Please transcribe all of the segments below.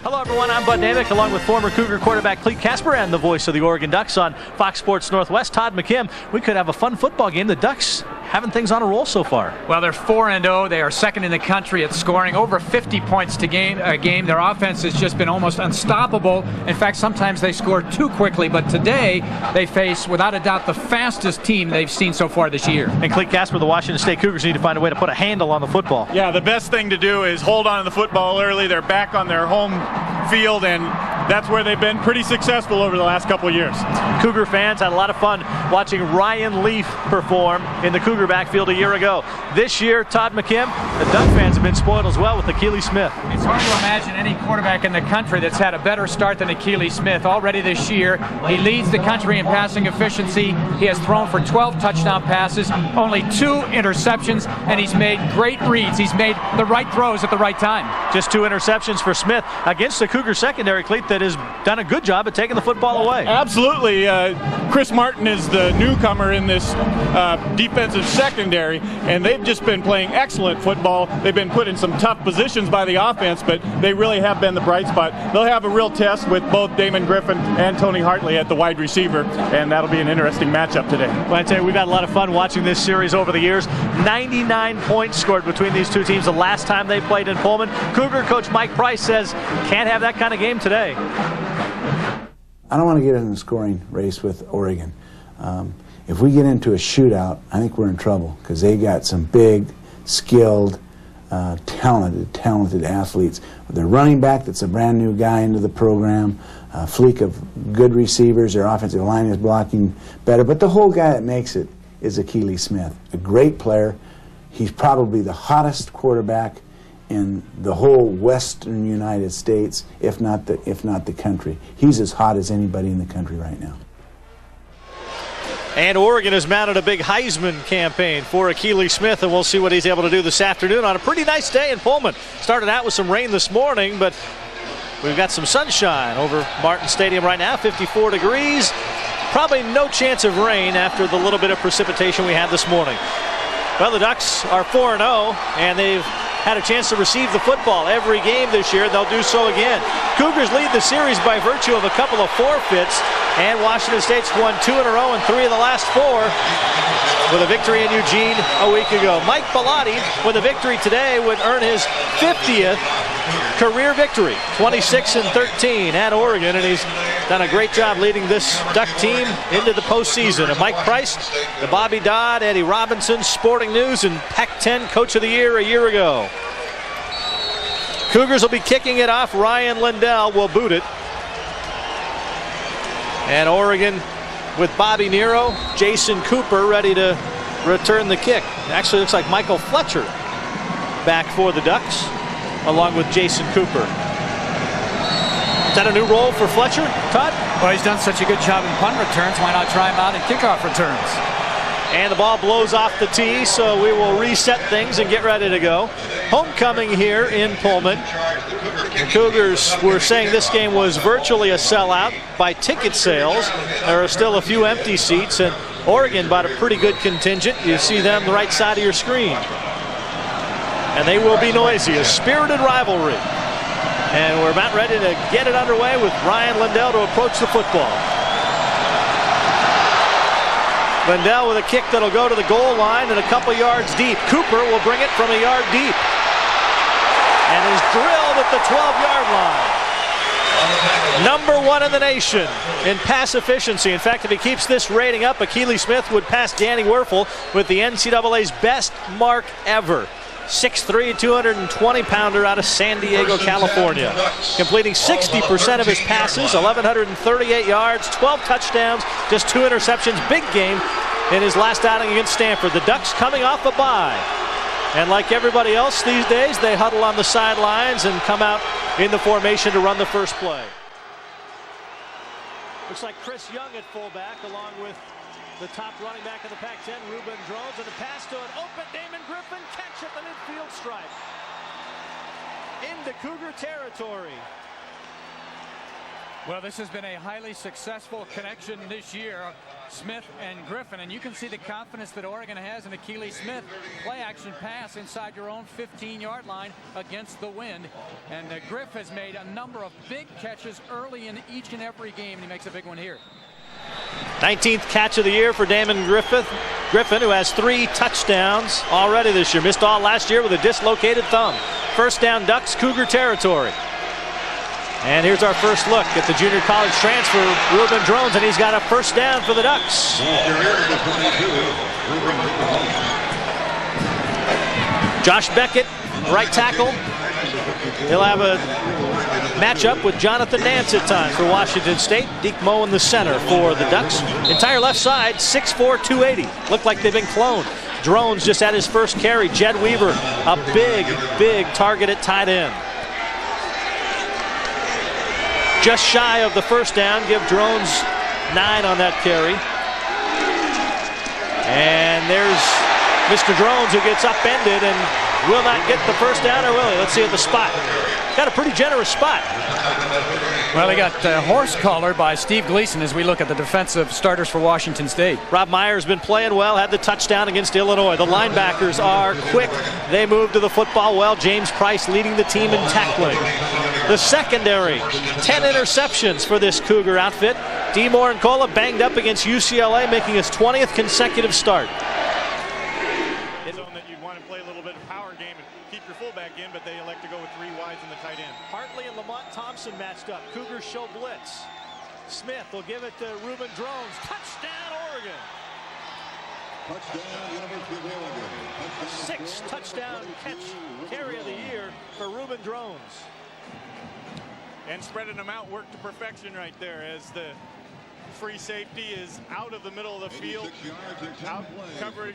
Hello, everyone. I'm Bud Namick, along with former Cougar quarterback Clete Casper and the voice of the Oregon Ducks on Fox Sports Northwest, Todd McKim. We could have a fun football game. The Ducks having things on a roll so far. Well, they're 4-0. They are second in the country at scoring over 50 points a game. Their offense has just been almost unstoppable. In fact, sometimes they score too quickly, but today they face, without a doubt, the fastest team they've seen so far this year. And Clete Casper, the Washington State Cougars need to find a way to put a handle on the football. Yeah, the best thing to do is hold on to the football early. They're back on their home field, and that's where they've been pretty successful over the last couple of years. Cougar fans had a lot of fun watching Ryan Leaf perform in the Cougar backfield a year ago. This year, Todd McKim, the Duck fans have been spoiled as well with Akili Smith. It's hard to imagine any quarterback in the country that's had a better start than Akili Smith. Already this year, he leads the country in passing efficiency. He has thrown for 12 touchdown passes, only 2 interceptions, and he's made great reads. He's made the right throws at the right time. Just 2 interceptions for Smith against the Cougar secondary, Clete, that has done a good job at taking the football away. Absolutely. Chris Martin is the newcomer in this defensive secondary, and they've just been playing excellent football. They've been put in some tough positions by the offense, but they really have been the bright spot. They'll have a real test with both Damon Griffin and Tony Hartley at the wide receiver, and that'll be an interesting matchup today. Well, I tell you, we've had a lot of fun watching this series over the years. 99 points scored between these two teams the last time they played in Pullman. Cougar coach Mike Price says can't have that kind of game today. I don't want to get in the scoring race with Oregon. If we get into a shootout, I think we're in trouble because they got some big, skilled, talented athletes. Their running back, that's a brand new guy into the program, a fleet of good receivers. Their offensive line is blocking better, but the whole guy that makes it is Akili Smith, a great player. He's probably the hottest quarterback in the whole western United States, if not the country. He's as hot as anybody in the country right now. And Oregon has mounted a big Heisman campaign for Akili Smith, and we'll see what he's able to do this afternoon on a pretty nice day in Pullman. Started out with some rain this morning, but we've got some sunshine over Martin Stadium right now, 54 degrees. Probably no chance of rain after the little bit of precipitation we had this morning. Well, the Ducks are 4-0, and they've had a chance to receive the football every game this year. They'll do so again. Cougars lead the series by virtue of a couple of forfeits, and Washington State's won 2 in a row and 3 of the last 4 with a victory in Eugene a week ago. Mike Bellotti, with a victory today, would earn his 50th career victory, 26-13 at Oregon, and he's done a great job leading this Duck team into the postseason. And Mike Price, the Bobby Dodd, Eddie Robinson, Sporting News, and Pac-10 Coach of the Year a year ago. Cougars will be kicking it off. Ryan Lindell will boot it. And Oregon with Bobby Nero, Jason Cooper ready to return the kick. It actually looks like Michael Fletcher back for the Ducks, along with Jason Cooper. Is that a new role for Fletcher, Todd? Well, he's done such a good job in punt returns. Why not try him out in kickoff returns? And the ball blows off the tee, so we will reset things and get ready to go. Homecoming here in Pullman. The Cougars were saying this game was virtually a sellout by ticket sales. There are still a few empty seats, and Oregon bought a pretty good contingent. You see them on the right side of your screen. And they will be noisy, a spirited rivalry. And we're about ready to get it underway with Ryan Lindell to approach the football. Lindell with a kick that'll go to the goal line and a couple yards deep. Cooper will bring it from a yard deep and is drilled at the 12-yard line. Number 1 in the nation in pass efficiency. In fact, if he keeps this rating up, Akili Smith would pass Danny Werfel with the NCAA's best mark ever. 6'3", 220-pounder out of San Diego, California. Completing 60% of his passes, 1,138 yards, 12 touchdowns, just 2 interceptions. Big game in his last outing against Stanford. The Ducks coming off a bye. And like everybody else these days, they huddle on the sidelines and come out in the formation to run the first play. Looks like Chris Young at fullback, along with the top running back of the Pac-10, Reuben Droughns, and a pass to an open Damon Griffin. Catch at the midfield stripe. Into Cougar territory. Well, this has been a highly successful connection this year. Smith and Griffin, and you can see the confidence that Oregon has in Akili Smith. Play action pass inside your own 15-yard line against the wind. And Griff has made a number of big catches early in each and every game, and he makes a big one here. 19th catch of the year for Damon Griffin, who has 3 touchdowns already this year. Missed all last year with a dislocated thumb. First down, Ducks, Cougar territory. And here's our first look at the junior college transfer, Reuben Droughns, and he's got a first down for the Ducks. Josh Beckett, right tackle. He'll have a matchup with Jonathan Nance at times for Washington State. Deke Moe in the center for the Ducks. Entire left side, 6'4", 280. Look like they've been cloned. Droughns just had his first carry. Jed Weaver, a big target at tight end. Just shy of the first down. Give Droughns 9 on that carry. And there's Mr. Droughns, who gets upended and will not get the first down, or will he? Let's see at the spot. Got a pretty generous spot. Well, he got horse collar by Steve Gleason as we look at the defensive starters for Washington State. Rob Meyer's been playing well, had the touchdown against Illinois. The linebackers are quick. They move to the football well. James Price leading the team in tackling. The secondary, 10 interceptions for this Cougar outfit. DeMore and Cola banged up against UCLA, making his 20th consecutive start. Zone that you'd want to play a little bit of power game and keep your fullback in, but they elect to go with 3 wides in the tight end. Hartley and Lamont Thompson matched up. Cougars show blitz. Smith will give it to Reuben Droughns. Touchdown, Oregon. Touchdown, University of Oregon. 6th touchdown carry of the year for Reuben Droughns. And spreading them out worked to perfection right there as the free safety is out of the middle of the field, out covering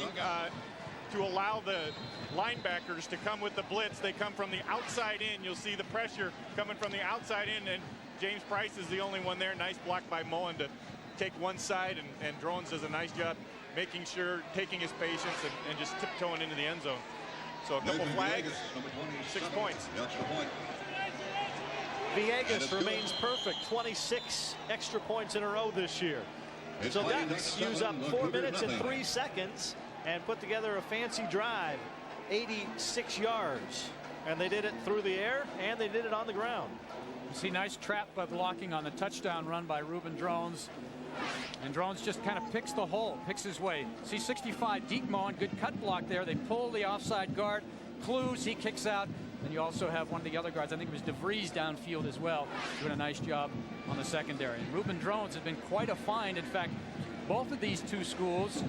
to allow the linebackers to come with the blitz. They come from the outside in. You'll see the pressure coming from the outside in, and James Price is the only one there. Nice block by Mullen to take one side, and Droughns does a nice job making sure, taking his patience and just tiptoeing into the end zone. So a couple flags, 6 points. Villegas remains perfect, 26 extra points in a row this year. So Ducks use up 4 minutes and 3 seconds and put together a fancy drive, 86 yards. And they did it through the air, and they did it on the ground. You see nice trap by blocking on the touchdown run by Reuben Droughns. And Droughns just kind of picks the hole, picks his way. See 65, Deke Moe, good cut block there. They pull the offside guard. Clues, he kicks out. And you also have one of the other guards, I think it was DeVries downfield as well, doing a nice job on the secondary. And Reuben Droughns has been quite a find. In fact, both of these 2 schools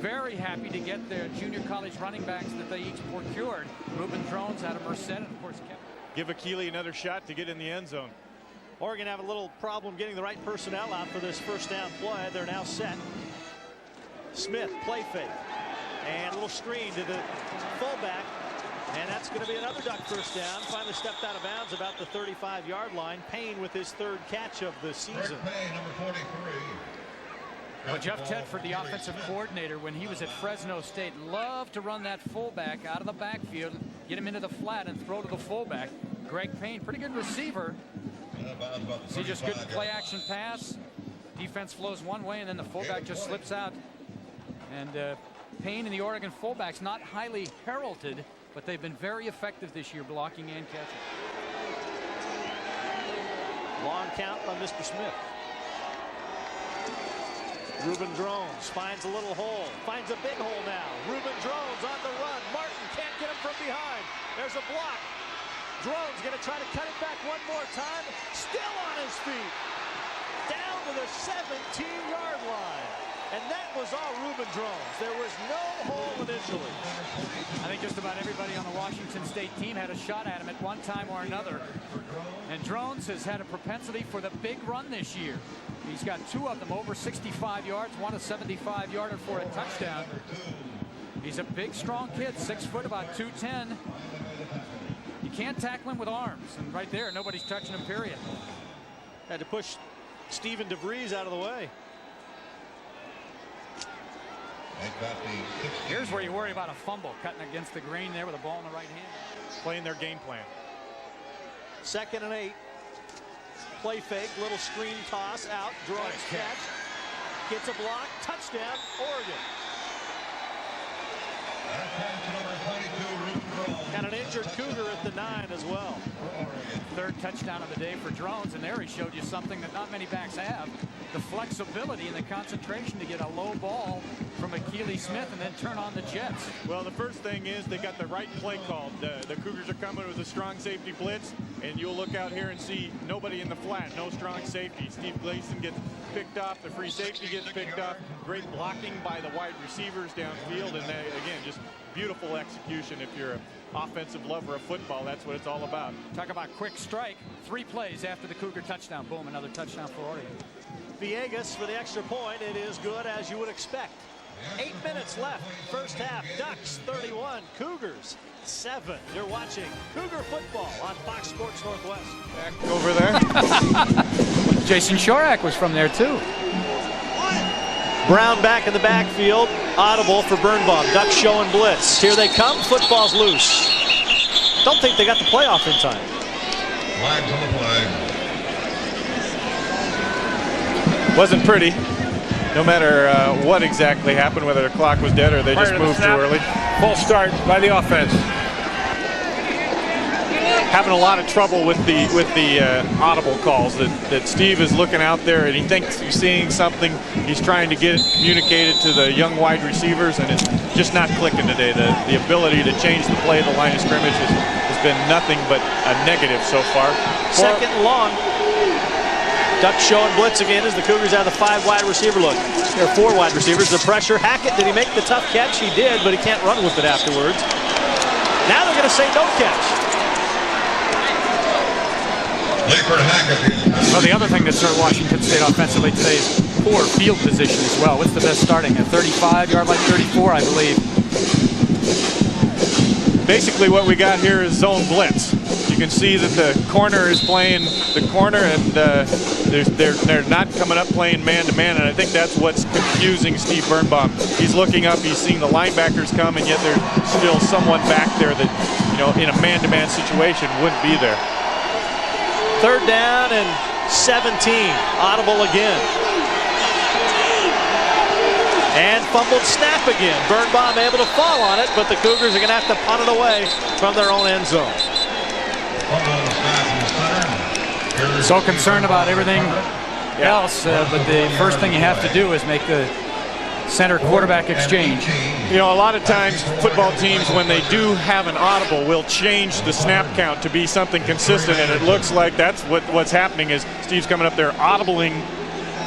very happy to get their junior college running backs that they each procured. Reuben Droughns out of Merced, and of course kept. Give Akili another shot to get in the end zone. Oregon have a little problem getting the right personnel out for this first down play. They're now set. Smith, play fake. And a little screen to the fullback. And that's going to be another Duck first down. Finally stepped out of bounds about the 35-yard line. Payne with his 3rd catch of the season. Payne, number 43. Well, Jeff Tedford, the offensive coordinator, when he was at Fresno State, loved to run that fullback out of the backfield, get him into the flat and throw to the fullback. Greg Payne, pretty good receiver. See, just good play-action pass. Defense flows one way, and then the fullback just slips out. And Payne and the Oregon fullbacks not highly heralded, but they've been very effective this year, blocking and catching. Long count by Mr. Smith. Reuben Droughns finds a little hole, finds a big hole now. Reuben Droughns on the run. Martin can't get him from behind. There's a block. Droughns going to try to cut it back one more time. Still on his feet. Down to the 17-yard line. And that was all Reuben Droughns. There was no hole initially. I think just about everybody on the Washington State team had a shot at him at one time or another. And Droughns has had a propensity for the big run this year. He's got 2 of them over 65 yards, one a 75-yarder for a touchdown. He's a big, strong kid, 6 foot, about 210. You can't tackle him with arms. And right there, nobody's touching him, period. Had to push Stephen DeVries out of the way. Here's where you worry about a fumble, cutting against the green there with a ball in the right hand. Playing their game plan. 2nd and 8. Play fake, little screen toss out. Droughns catch. Gets a block. Touchdown, Oregon. Got an injured Cougar at the 9 as well. Third touchdown of the day for Droughns, and there he showed you something that not many backs have. The flexibility and the concentration to get a low ball from Akili Smith and then turn on the jets. Well, the first thing is they got the right play called. The Cougars are coming with a strong safety blitz, and you'll look out here and see nobody in the flat, no strong safety. Steve Gleason gets picked off, the free safety gets picked off. Great blocking by the wide receivers downfield, and they, again, just beautiful execution. If you're an offensive lover of football, that's what it's all about. Talk about quick strike. 3 plays after the Cougar touchdown. Boom, another touchdown for Oregon. Villegas for the extra point. It is good as you would expect. 8 minutes left. First half. Ducks 31. Cougars 7. You're watching Cougar football on Fox Sports Northwest. Back over there. Jason Shorak was from there too. Brown back in the backfield. Audible for Birnbaum. Ducks showing blitz. Here they come. Football's loose. Don't think they got the playoff in time. Flags on the flag. Wasn't pretty. No matter what exactly happened, whether the clock was dead or they just moved too early. Full start by the offense. Having a lot of trouble with the audible calls. That Steve is looking out there and he thinks he's seeing something. He's trying to get it communicated to the young wide receivers, and it's just not clicking today. The ability to change the play of the line of scrimmage has been nothing but a negative so far. Second and long. Ducks showing blitz again as the Cougars have the 5 wide receiver look. There are 4 wide receivers. The pressure. Hackett, did he make the tough catch? He did, but he can't run with it afterwards. Now they're going to say no catch. Well, the other thing that's hurt Washington State offensively today is poor field position as well. What's the best starting at 35, yard line 34, I believe. Basically what we got here is zone blitz. You can see that the corner is playing the corner, and they're not coming up playing man-to-man, and I think that's what's confusing Steve Birnbaum. He's looking up, he's seeing the linebackers come, and yet there's still someone back there that, you know, in a man-to-man situation wouldn't be there. Third down and 17. Audible again. And fumbled snap again. Birnbaum able to fall on it, but the Cougars are going to have to punt it away from their own end zone. So concerned about everything else, but the first thing you have to do is make the center quarterback exchange. You know, a lot of times football teams, when they do have an audible, will change the snap count to be something consistent, and it looks like that's what's happening. Is Steve's coming up there audibling.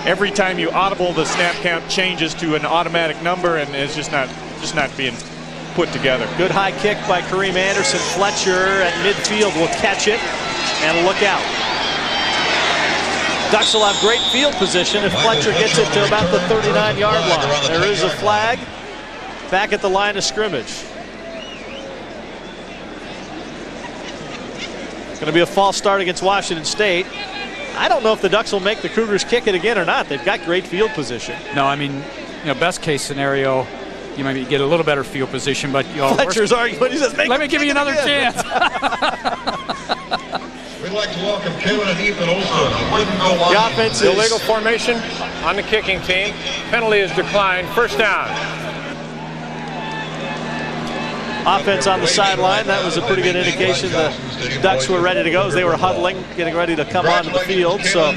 Every time you audible, the snap count changes to an automatic number, and it's just not being put together. Good high kick by Kareem Anderson. Fletcher at midfield will catch it and look out. Ducks will have great field position if Fletcher gets it to about the 39-yard line. There is a flag back at the line of scrimmage. It's going to be a false start against Washington State. I don't know if the Ducks will make the Cougars kick it again or not. They've got great field position. No, I mean, you know, best case scenario, you might get a little better field position, but Fletcher's argument, he says, let me give you another chance. We'd like to welcome Kevin and Ethan Olson. The offense is Illegal formation on the kicking team. Penalty is declined. First down. Offense on the sideline. That was a pretty good indication the Ducks were ready to go as they were huddling, getting ready to come onto the field. So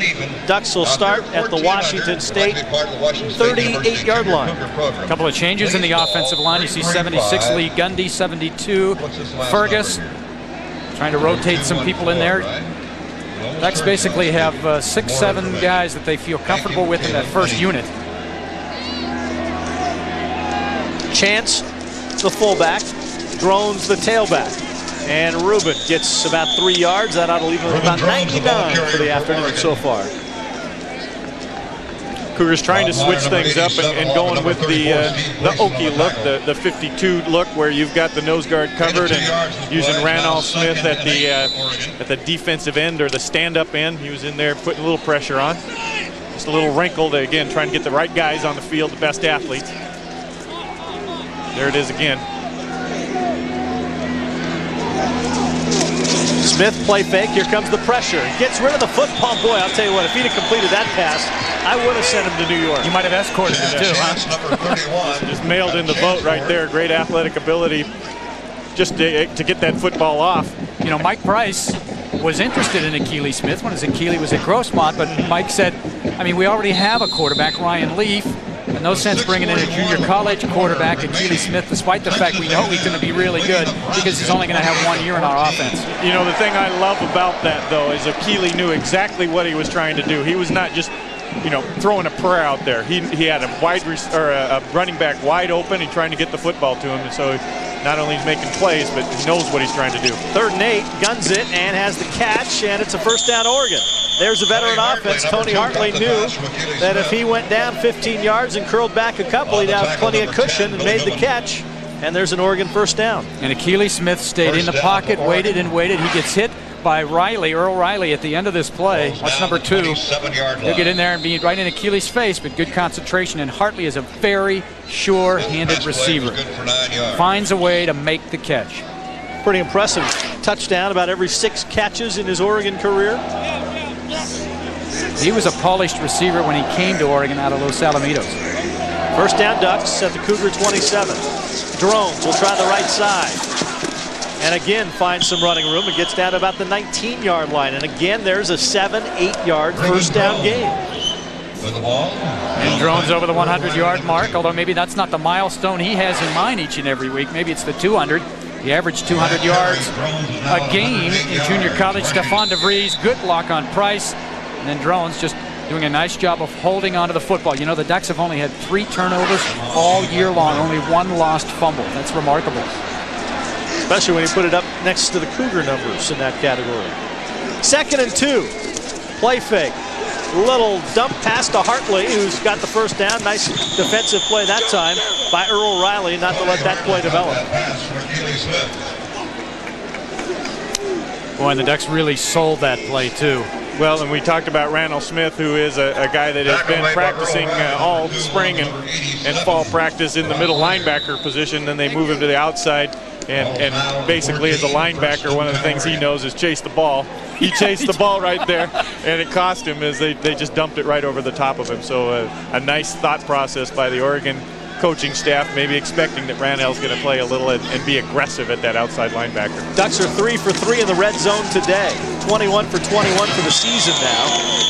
Ducks will start at the Washington State 38-yard line. A couple of changes in the offensive line. You see 76 Lee Gundy, 72 Fergus. Trying to rotate some people in there. Ducks basically have 6-7 guys that they feel comfortable with in that first unit. Chance, the fullback. Droughns, the tailback. And Reuben gets about 3 yards. That ought to leave him about 99 for the afternoon so far. Cougars trying to switch things up and going with the Okie look, the 52 look, where you've got the nose guard covered, and using Randolph Smith at the defensive end or the stand-up end. He was in there putting a little pressure on. Just a little wrinkle to, again, trying to get the right guys on the field, the best athletes. There it is again. Smith play fake. Here comes the pressure. Gets rid of the football. Boy, I'll tell you what, if he'd have completed that pass, I would have sent him to New York. You might have escorted him too, Chance huh? number 31. Just mailed in the vote right there. Great athletic ability just to get that football off. You know, Mike Price was interested in Akili Smith when Akili was at Grossmont, but Mike said, I mean, we already have a quarterback, Ryan Leaf, and no sense bringing in a junior college quarterback, Akili Smith, despite the fact we know he's going to be really good because he's only going to have 1 year in our offense. You know, the thing I love about that, though, is Akili knew exactly what he was trying to do. He was not just, you know, throwing a prayer out there. He had a running back wide open and trying to get the football to him, and so not only he's making plays, but he knows what he's trying to do. 3rd and 8, guns it, and has the catch, and it's a first down Oregon. There's a veteran offense. Tony Hartley knew that if he went down 15 yards and curled back a couple, he'd have plenty of cushion and made the catch. And there's an Oregon first down. And Akili Smith stayed in the pocket, waited and waited. He gets hit by Earl Riley at the end of this play. That's number 2. He'll get in there and be right in Akili's face, but good concentration. And Hartley is a very sure-handed receiver. Finds a way to make the catch. Pretty impressive. Touchdown about every 6 catches in his Oregon career. He was a polished receiver when he came to Oregon out of Los Alamitos. First down, Ducks at the Cougar 27. Droughns will try the right side. And again, finds some running room and gets down to about the 19-yard line. And again, there's a 7-8-yard first down game. And Droughns over the 100-yard mark, although maybe that's not the milestone he has in mind each and every week. Maybe it's the 200. He averaged 200 yards a game in junior college. Stephon DeVries, good block on Price. And then Droughns just doing a nice job of holding onto the football. You know, the Ducks have only had 3 turnovers all year long, only 1 lost fumble. That's remarkable. Especially when you put it up next to the Cougar numbers in that category. 2nd and 2. Play fake. Little dump pass to Hartley, who's got the first down. Nice defensive play that time by Earl Riley, not to let that play develop. Boy, and the Ducks really sold that play, too. Well, and we talked about Randall Smith, who is a guy that has been practicing all spring and fall practice in the middle linebacker position. Then they move him to the outside. And basically, as a linebacker, one of the things he knows is chase the ball. He chased the ball right there, and it cost him as they just dumped it right over the top of him. So a nice thought process by the Oregon coaching staff, maybe expecting that Randall's going to play a little and be aggressive at that outside linebacker. Ducks are 3 for 3 in the red zone today. 21 for 21 for the season now.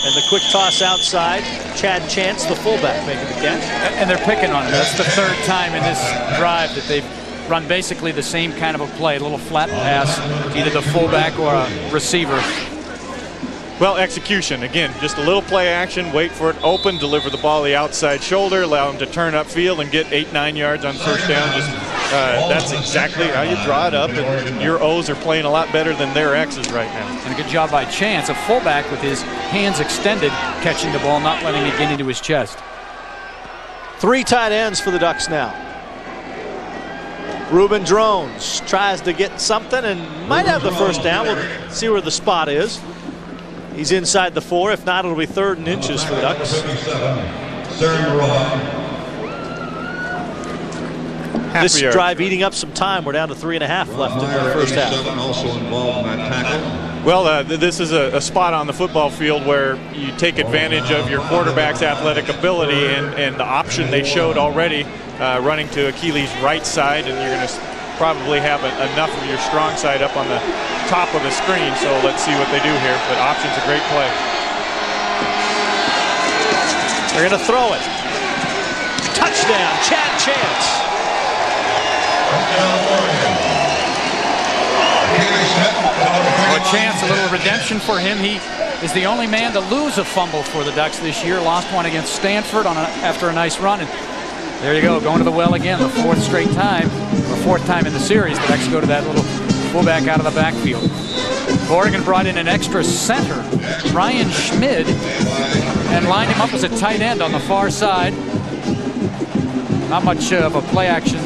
And the quick toss outside. Chad Chance, the fullback, making the catch. And they're picking on him. That's the 3rd time in this drive that they've run basically the same kind of a play, a little flat pass, either the fullback or a receiver. Well, execution, again, just a little play action, wait for it open, deliver the ball to the outside shoulder, allow him to turn upfield and get 8-9 yards on first down. That's exactly how you draw it up, and your O's are playing a lot better than their X's right now. And a good job by Chance, a fullback with his hands extended, catching the ball, not letting it get into his chest. 3 tight ends for the Ducks now. Reuben Droughns tries to get something and might have the first down. We'll see where the spot is. He's inside the 4. If not, it'll be 3rd and inches for the Ducks. This drive eating up some time. We're down to 3.5 left in the first half. Also involved in that tackle. Well, this is a spot on the football field where you take advantage of your quarterback's athletic ability and the option they showed already, running to Akili's right side, and you're going to probably have enough of your strong side up on the top of the screen. So let's see what they do here. But option's a great play. They're going to throw it. Touchdown, Chad Chance. A chance, a little redemption for him. He is the only man to lose a fumble for the Ducks this year. Lost one against Stanford after a nice run. And there you go, going to the well again, the 4th straight time, or 4th time in the series. The Ducks go to that little fullback out of the backfield. Oregon brought in an extra center, Ryan Schmid, and lined him up as a tight end on the far side. Not much of a play action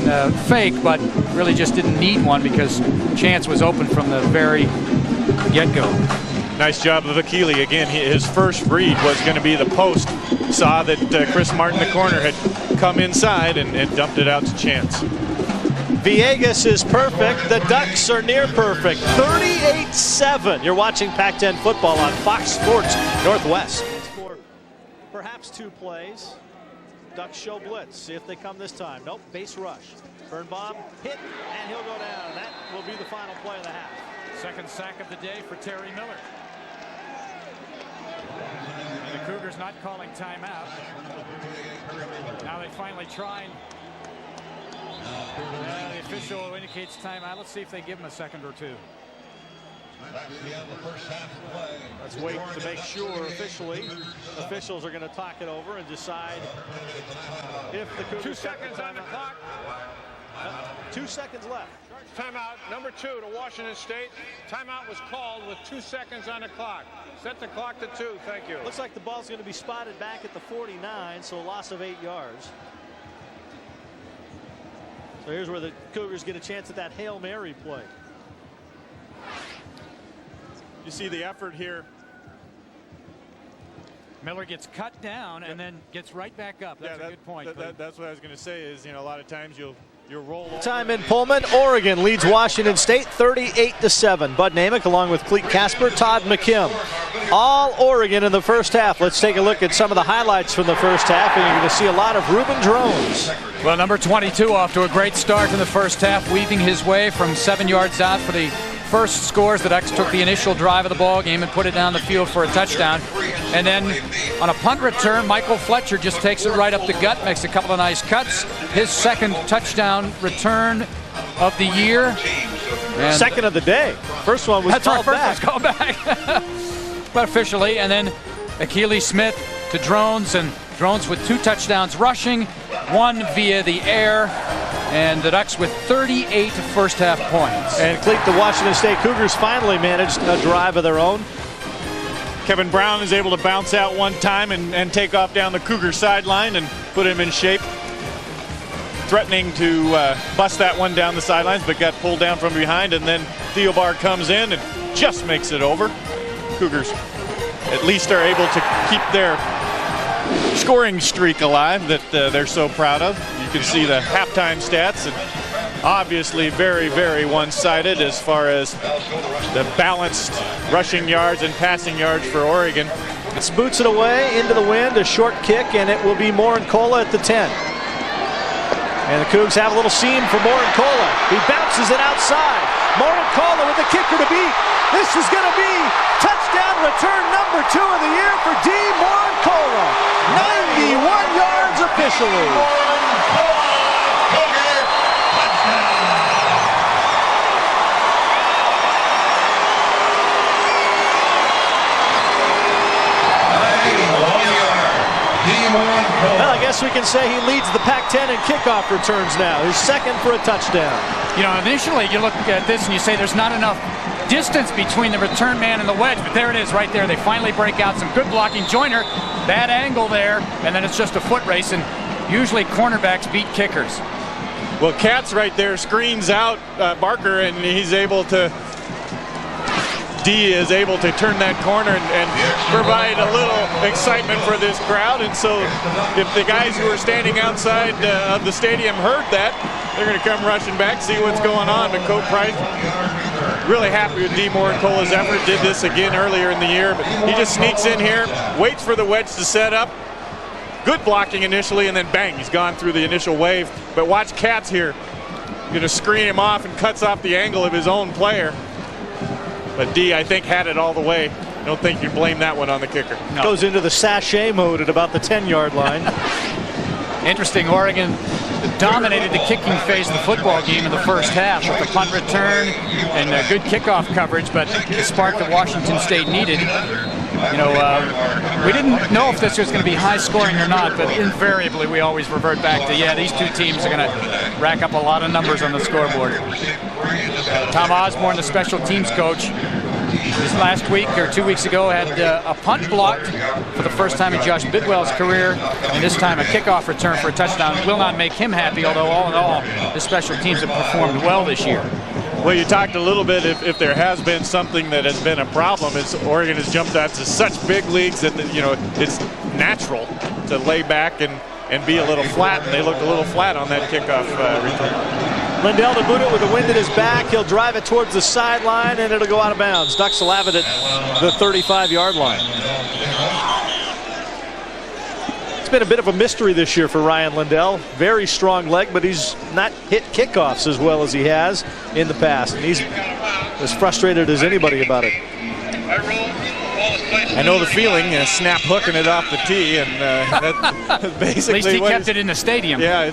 fake, but really just didn't need one because Chance was open from the very get-go. Nice job of Akili. Again, his first read was going to be the post. Saw that Chris Martin, the corner, had come inside and dumped it out to Chance. Villegas is perfect. The Ducks are near perfect. 38-7. You're watching Pac-10 football on Fox Sports Northwest. perhaps 2 plays. Ducks show blitz. See if they come this time. Nope, base rush. Birnbaum hit, and he'll go down. That will be the final play of the half. Second sack of the day for Terry Miller. And the Cougars not calling timeout. Now they finally try. The official indicates timeout. Let's see if they give him a second or 2. Let's wait to make sure officially. Officials are going to talk it over and decide if the Cougars. 2 seconds on the clock. 2 seconds left. Timeout number 2 to Washington State. Timeout was called with 2 seconds on the clock. Set the clock to 2. Thank you. Looks like the ball's going to be spotted back at the 49, so a loss of 8 yards. So here's where the Cougars get a chance at that Hail Mary play. You see the effort here. Miller gets cut down and then gets right back up. That's a good point. That's what I was going to say is, a lot of times you'll roll over. Time in Pullman. Oregon leads Washington State 38-7. Bud Namick along with Cleet Casper, Todd McKim. All Oregon in the first half. Let's take a look at some of the highlights from the first half, and you're going to see a lot of Reuben Droughns. Well, number 22 off to a great start in the first half, weaving his way from 7 yards out for the first scores. The Ducks took the initial drive of the ball game and put it down the field for a touchdown. And then on a punt return, Michael Fletcher just takes it right up the gut, makes a couple of nice cuts. His second touchdown return of the year. And second of the day. First one was called back. First one was called back. But officially, and then Achilles Smith to Droughns, and Droughns with 2 touchdowns rushing, 1 via the air, and the Ducks with 38 first half points. And Cleet, the Washington State Cougars finally managed a drive of their own. Kevin Brown is able to bounce out one time and take off down the Cougar sideline and put him in shape. Threatening to bust that one down the sidelines, but got pulled down from behind, and then Theobar comes in and just makes it over. Cougars at least are able to keep their scoring streak alive that they're so proud of. You can see the halftime stats, and obviously very, very one-sided as far as the balanced rushing yards and passing yards for Oregon. It's boots it away into the wind, a short kick, and it will be Morincola at the 10. And the Cougs have a little seam for Morincola. He bounces it outside. Morincola with the kicker to beat. This is going to be touchdown return number 2 of the year for D. Morincola. 91 yards officially. Well, I guess we can say he leads the Pac-10 in kickoff returns now. His second for a touchdown. Initially you look at this and you say there's not enough distance between the return man and the wedge, but there it is right there. They finally break out some good blocking. Joyner, bad angle there, and then it's just a foot race, and usually cornerbacks beat kickers. Well, Katz right there screens out Barker, and he's able to, D is able to turn that corner and provide a little excitement for this crowd. And so if the guys who are standing outside of the stadium heard that, they're going to come rushing back, see what's going on. But Coach Price, really happy with D. Morincola's effort. Did this again earlier in the year, but he just sneaks in here, waits for the wedge to set up. Good blocking initially, and then bang, he's gone through the initial wave. But watch Katz here, going to screen him off and cuts off the angle of his own player. But D, I think, had it all the way. I don't think you blame that one on the kicker. No. Goes into the sachet mode at about the 10-yard line. Interesting, Oregon dominated the kicking phase of the football game in the first half with the punt return and good kickoff coverage, but the spark that Washington State needed. We didn't know if this was going to be high scoring or not, but invariably we always revert back to, these two teams are going to rack up a lot of numbers on the scoreboard. Tom Osborne, the special teams coach, this last week or 2 weeks ago had a punt blocked for the first time in Josh Bidwell's career, and this time a kickoff return for a touchdown. Will not make him happy, although all in all, the special teams have performed well this year. Well, you talked a little bit if there has been something that has been a problem, it's Oregon has jumped out to such big leagues that, it's natural to lay back and be a little flat, and they looked a little flat on that kickoff return. Lindell to boot it with the wind at his back. He'll drive it towards the sideline, and it'll go out of bounds. Ducks will have it at the 35-yard line. That's been a bit of a mystery this year for Ryan Lindell. Very strong leg, but he's not hit kickoffs as well as he has in the past. And he's as frustrated as anybody about it. I know the feeling, snap hooking it off the tee, and that's basically at least he kept it in the stadium. Yeah,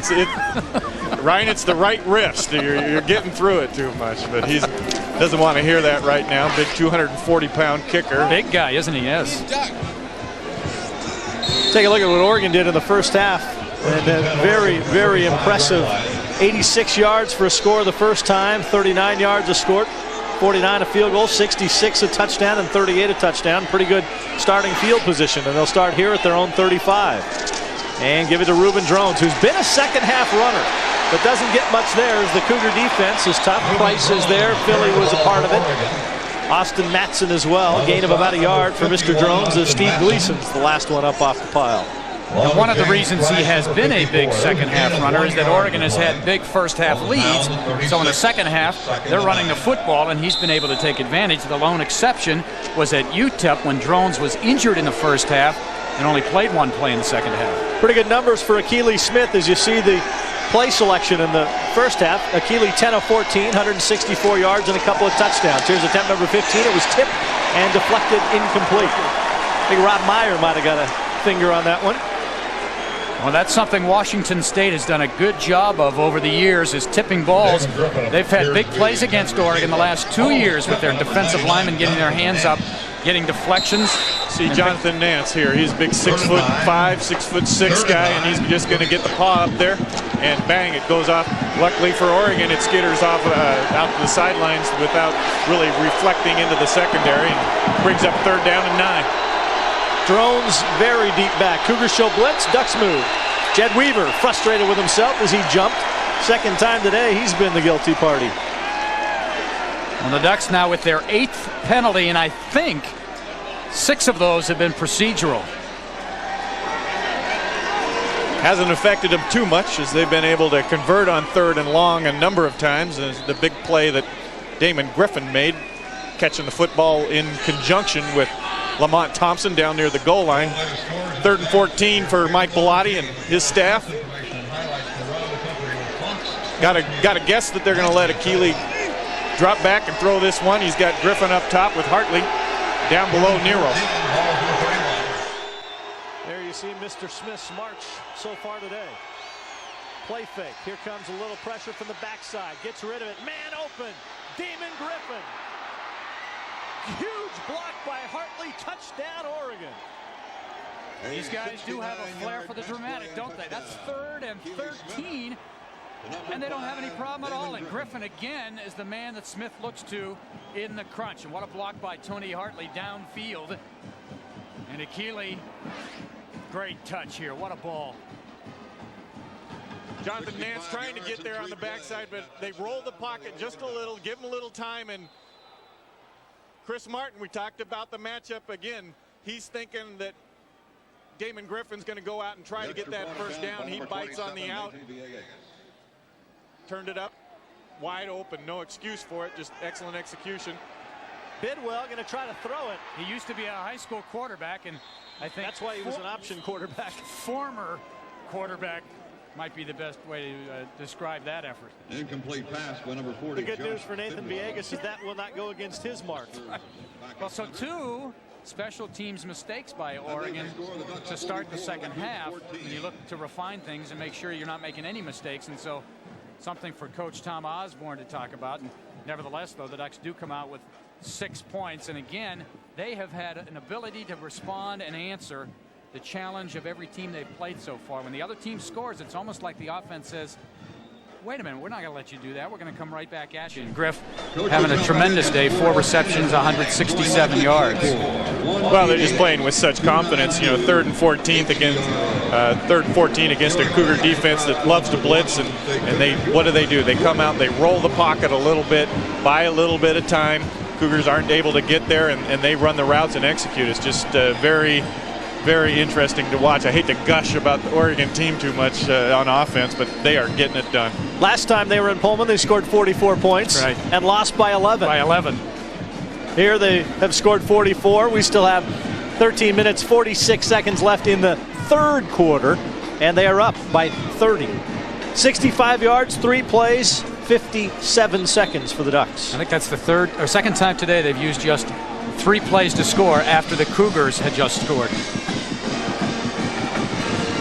Ryan, it's the right wrist. You're getting through it too much, but he doesn't want to hear that right now. Big 240-pound kicker. Big guy, isn't he? Yes. Take a look at what Oregon did in the first half. And very, very impressive. 86 yards for a score the first time, 39 yards a score, 49 a field goal, 66 a touchdown, and 38 a touchdown. Pretty good starting field position, and they'll start here at their own 35. And give it to Reuben Droughns, who's been a second-half runner, but doesn't get much there as the Cougar defense is tough. Price is there. Philly was a part of it. Austin Matson as well. Gain of about a yard for Mr. Droughns as Steve Gleason's the last one up off the pile. And one of the reasons he has been a big second-half runner is that Oregon has had big first-half leads. So in the second half, they're running the football, and he's been able to take advantage. The lone exception was at UTEP when Droughns was injured in the first half and only played one play in the second half. Pretty good numbers for Akili Smith as you see the play selection in the first half. Akili 10 of 14, 164 yards and a couple of touchdowns. Here's attempt number 15. It was tipped and deflected incomplete. I think Rob Meyer might have got a finger on that one. Well, that's something Washington State has done a good job of over the years, is tipping balls. They've had big plays against Oregon the last 2 years with their defensive linemen getting their hands up, getting deflections. See Jonathan Nance here. He's a big 6'5", 6'6" guy, and he's just going to get the paw up there, and bang, it goes off. Luckily for Oregon, it skitters off out to the sidelines without really reflecting into the secondary, and brings up 3rd down and 9. Droughns very deep back. Cougars show blitz, Ducks move. Jed Weaver frustrated with himself as he jumped. Second time today he's been the guilty party. Well, the Ducks now with their 8th penalty, and I think 6 of those have been procedural. Hasn't affected them too much as they've been able to convert on 3rd and long a number of times. And the big play that Damon Griffin made, catching the football in conjunction with Lamont Thompson down near the goal line. 3rd and 14 for Mike Bellotti and his staff. Got to guess that they're going to let Akili drop back and throw this one. He's got Griffin up top with Hartley down below Nero. There you see Mr. Smith's march so far today. Play fake. Here comes a little pressure from the backside. Gets rid of it. Man open. Damon Griffin. Huge block by Hartley. Touchdown, Oregon. These guys do have a flair for the dramatic, don't they? That's 3rd and 13, and they don't have any problem at all. And Griffin, again, is the man that Smith looks to in the crunch. And what a block by Tony Hartley downfield. And Akili, great touch here. What a ball. Jonathan Nance trying to get there on the backside, but they roll the pocket just a little, give him a little time, and Chris Martin, we talked about the matchup again. He's thinking that Damon Griffin's going to go out and try to get that first down. He bites on the out. Turned it up wide open. No excuse for it. Just excellent execution. Bidwell going to try to throw it. He used to be a high school quarterback, and I think that's why he was an option quarterback. Former quarterback might be the best way to describe that effort. Incomplete pass by number 40. The good news for Nathan Villegas is that will not go against his mark. Well, so 2 special teams mistakes by Oregon to start the second half. And you look to refine things and make sure you're not making any mistakes. And so something for Coach Tom Osborne to talk about. And nevertheless, though, the Ducks do come out with 6 points. And again, they have had an ability to respond and answer the challenge of every team they've played so far. When the other team scores, it's almost like the offense says, wait a minute, we're not going to let you do that. We're going to come right back at you. And Griff having a tremendous day, 4 receptions, 167 yards. Well, they're just playing with such confidence. You know, 3rd and 14 against 3rd and 14 against a Cougar defense that loves to blitz, and they what do? They come out, they roll the pocket a little bit, buy a little bit of time. Cougars aren't able to get there, and they run the routes and execute. It's just very, very interesting to watch. I hate to gush about the Oregon team too much on offense, but they are getting it done. Last time they were in Pullman, they scored 44 points and lost by 11. By 11. Here they have scored 44. We still have 13 minutes, 46 seconds left in the third quarter, and they are up by 30. 65 yards, 3 plays, 57 seconds for the Ducks. I think that's the second time today they've used just 3 plays to score after the Cougars had just scored.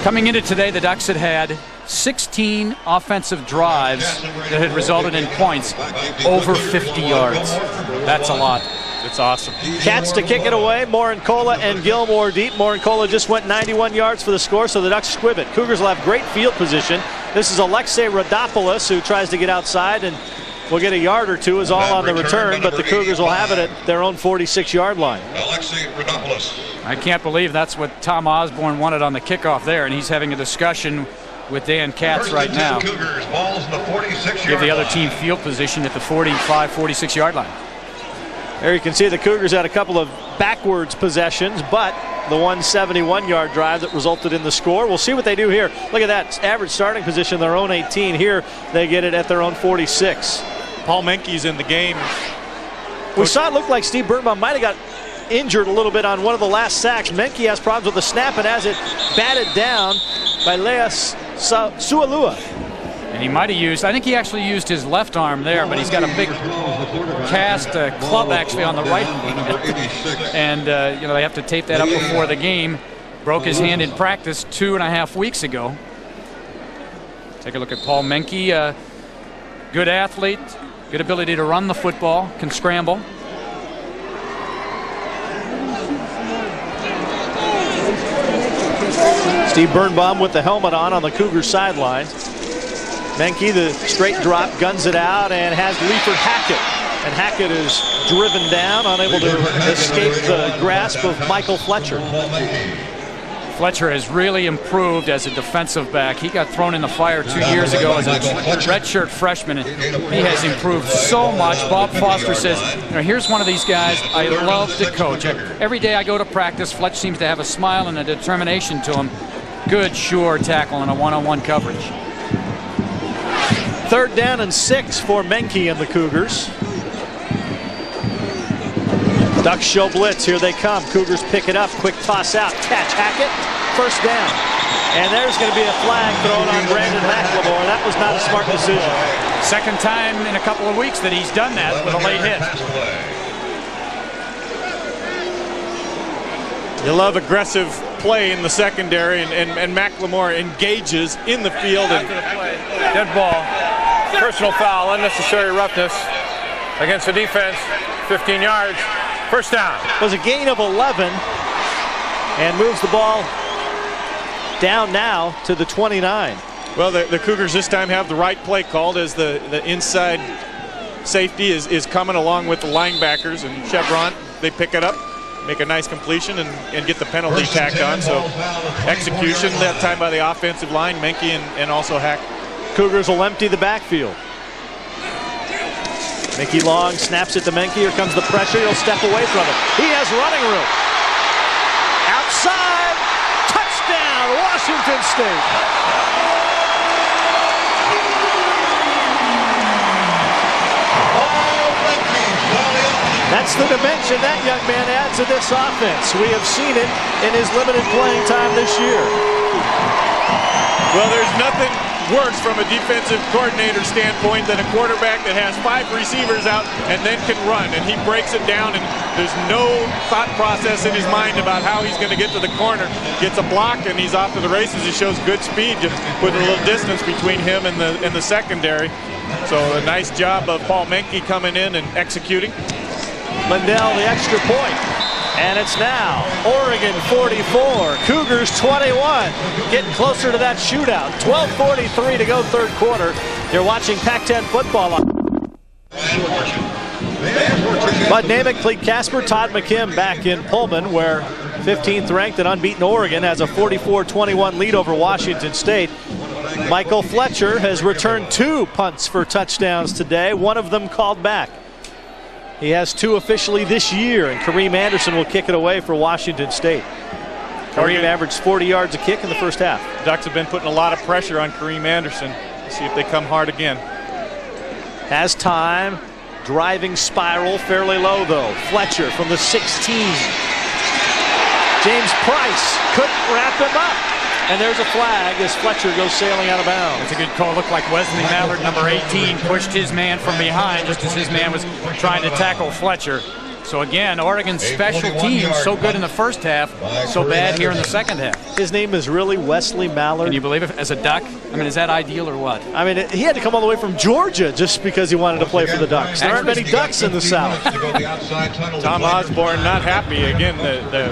Coming into today, the Ducks had 16 offensive drives that had resulted in points over 50 yards. That's a lot. It's awesome. Cats to kick it away. Morincola and Gilmore deep. Morincola just went 91 yards for the score, so the Ducks squib it. Cougars will have great field position. This is Alexei Rodopoulos who tries to get outside and will get a yard or two is all on the return, but the Cougars will have it at their own 46-yard line. Alexei Rodopoulos. I can't believe that's what Tom Osborne wanted on the kickoff there, and he's having a discussion with Dan Katz right now. Cougars, balls in the 46-yard Give the other team field position at the 45, 46-yard line. There you can see the Cougars had a couple of backwards possessions, but the 171-yard drive that resulted in the score. We'll see what they do here. Look at that average starting position, their own 18. Here they get it at their own 46. Paul Menke's in the game. We saw it look like Steve Birnbaum might have got injured a little bit on one of the last sacks. Menke has problems with the snap and has it batted down by Leas Sualua. And he might have used, I think he actually used his left arm there, but he's got a big cast club actually on the right. And, you know, they have to tape that up before the game. Broke his hand in practice 2.5 weeks ago. Take a look at Paul Menke. Good athlete, good ability to run the football, can scramble. Steve Birnbaum with the helmet on the Cougars sideline. Menke, the straight drop, guns it out and has Leifert Hackett. And Hackett is driven down, unable to escape the grasp of Michael Fletcher. Fletcher has really improved as a defensive back. He got thrown in the fire 2 years ago as a redshirt freshman, and he has improved so much. Bob Foster says, you know, here's one of these guys I love to coach. Every day I go to practice, Fletch seems to have a smile and a determination to him. Good, sure tackle in a one-on-one coverage. 3rd down and 6 for Menke and the Cougars. Ducks show blitz. Here they come. Cougars pick it up. Quick toss out. Catch Hackett. 1st down. And there's going to be a flag thrown on Brandon McLemore. That was not a smart decision. Second time in a couple of weeks that he's done that with a late hit. You love aggressive play in the secondary, and McLemore engages in the field. And Dead ball. Personal foul. Unnecessary roughness against the defense. 15 yards. 1st down. Was a gain of 11 and moves the ball down now to the 29. Well, the Cougars this time have the right play called as the inside safety is coming along with the linebackers, and Chevron, they pick it up, make a nice completion, and get the penalty tacked on. So execution that time by the offensive line, Menke and also Hack. Cougars will empty the backfield. Mickey Long snaps it to Menke. Here comes the pressure. He'll step away from it. He has running room. Outside. Touchdown, Washington State. That's the dimension that young man adds to this offense. We have seen it in his limited playing time this year. Well, there's nothing worse from a defensive coordinator standpoint than a quarterback that has 5 receivers out and then can run, and he breaks it down, and there's no thought process in his mind about how he's going to get to the corner. Gets a block and he's off to the races. He shows good speed to put a little distance between him and the secondary. So a nice job of Paul Menke coming in and executing. Lindell the extra point. And it's now Oregon 44, Cougars 21. Getting closer to that shootout. 12:43 to go 3rd quarter. You're watching Pac-10 football on Bud Namick, Cleet Casper, Todd McKim back in Pullman, where 15th ranked and unbeaten Oregon has a 44-21 lead over Washington State. Michael Fletcher has returned 2 punts for touchdowns today, one of them called back. He has 2 officially this year, and Kareem Anderson will kick it away for Washington State. Kareem averaged 40 yards a kick in the 1st half. Ducks have been putting a lot of pressure on Kareem Anderson. Let's see if they come hard again. Has time. Driving spiral, fairly low though. Fletcher from the 16. James Price couldn't wrap him up. And there's a flag as Fletcher goes sailing out of bounds. It's a good call. Looked like Wesley Mallard, number 18, pushed his man from behind just as his man was trying to tackle Fletcher. So again, Oregon's special teams so good in the first half, so bad here in the second half. His name is really Wesley Mallard. Can you believe it? As a Duck? I mean, is that ideal or what? I mean, he had to come all the way from Georgia just because he wanted to play for the Ducks. There aren't many Ducks in the South. Tom Osborne not happy. Again, the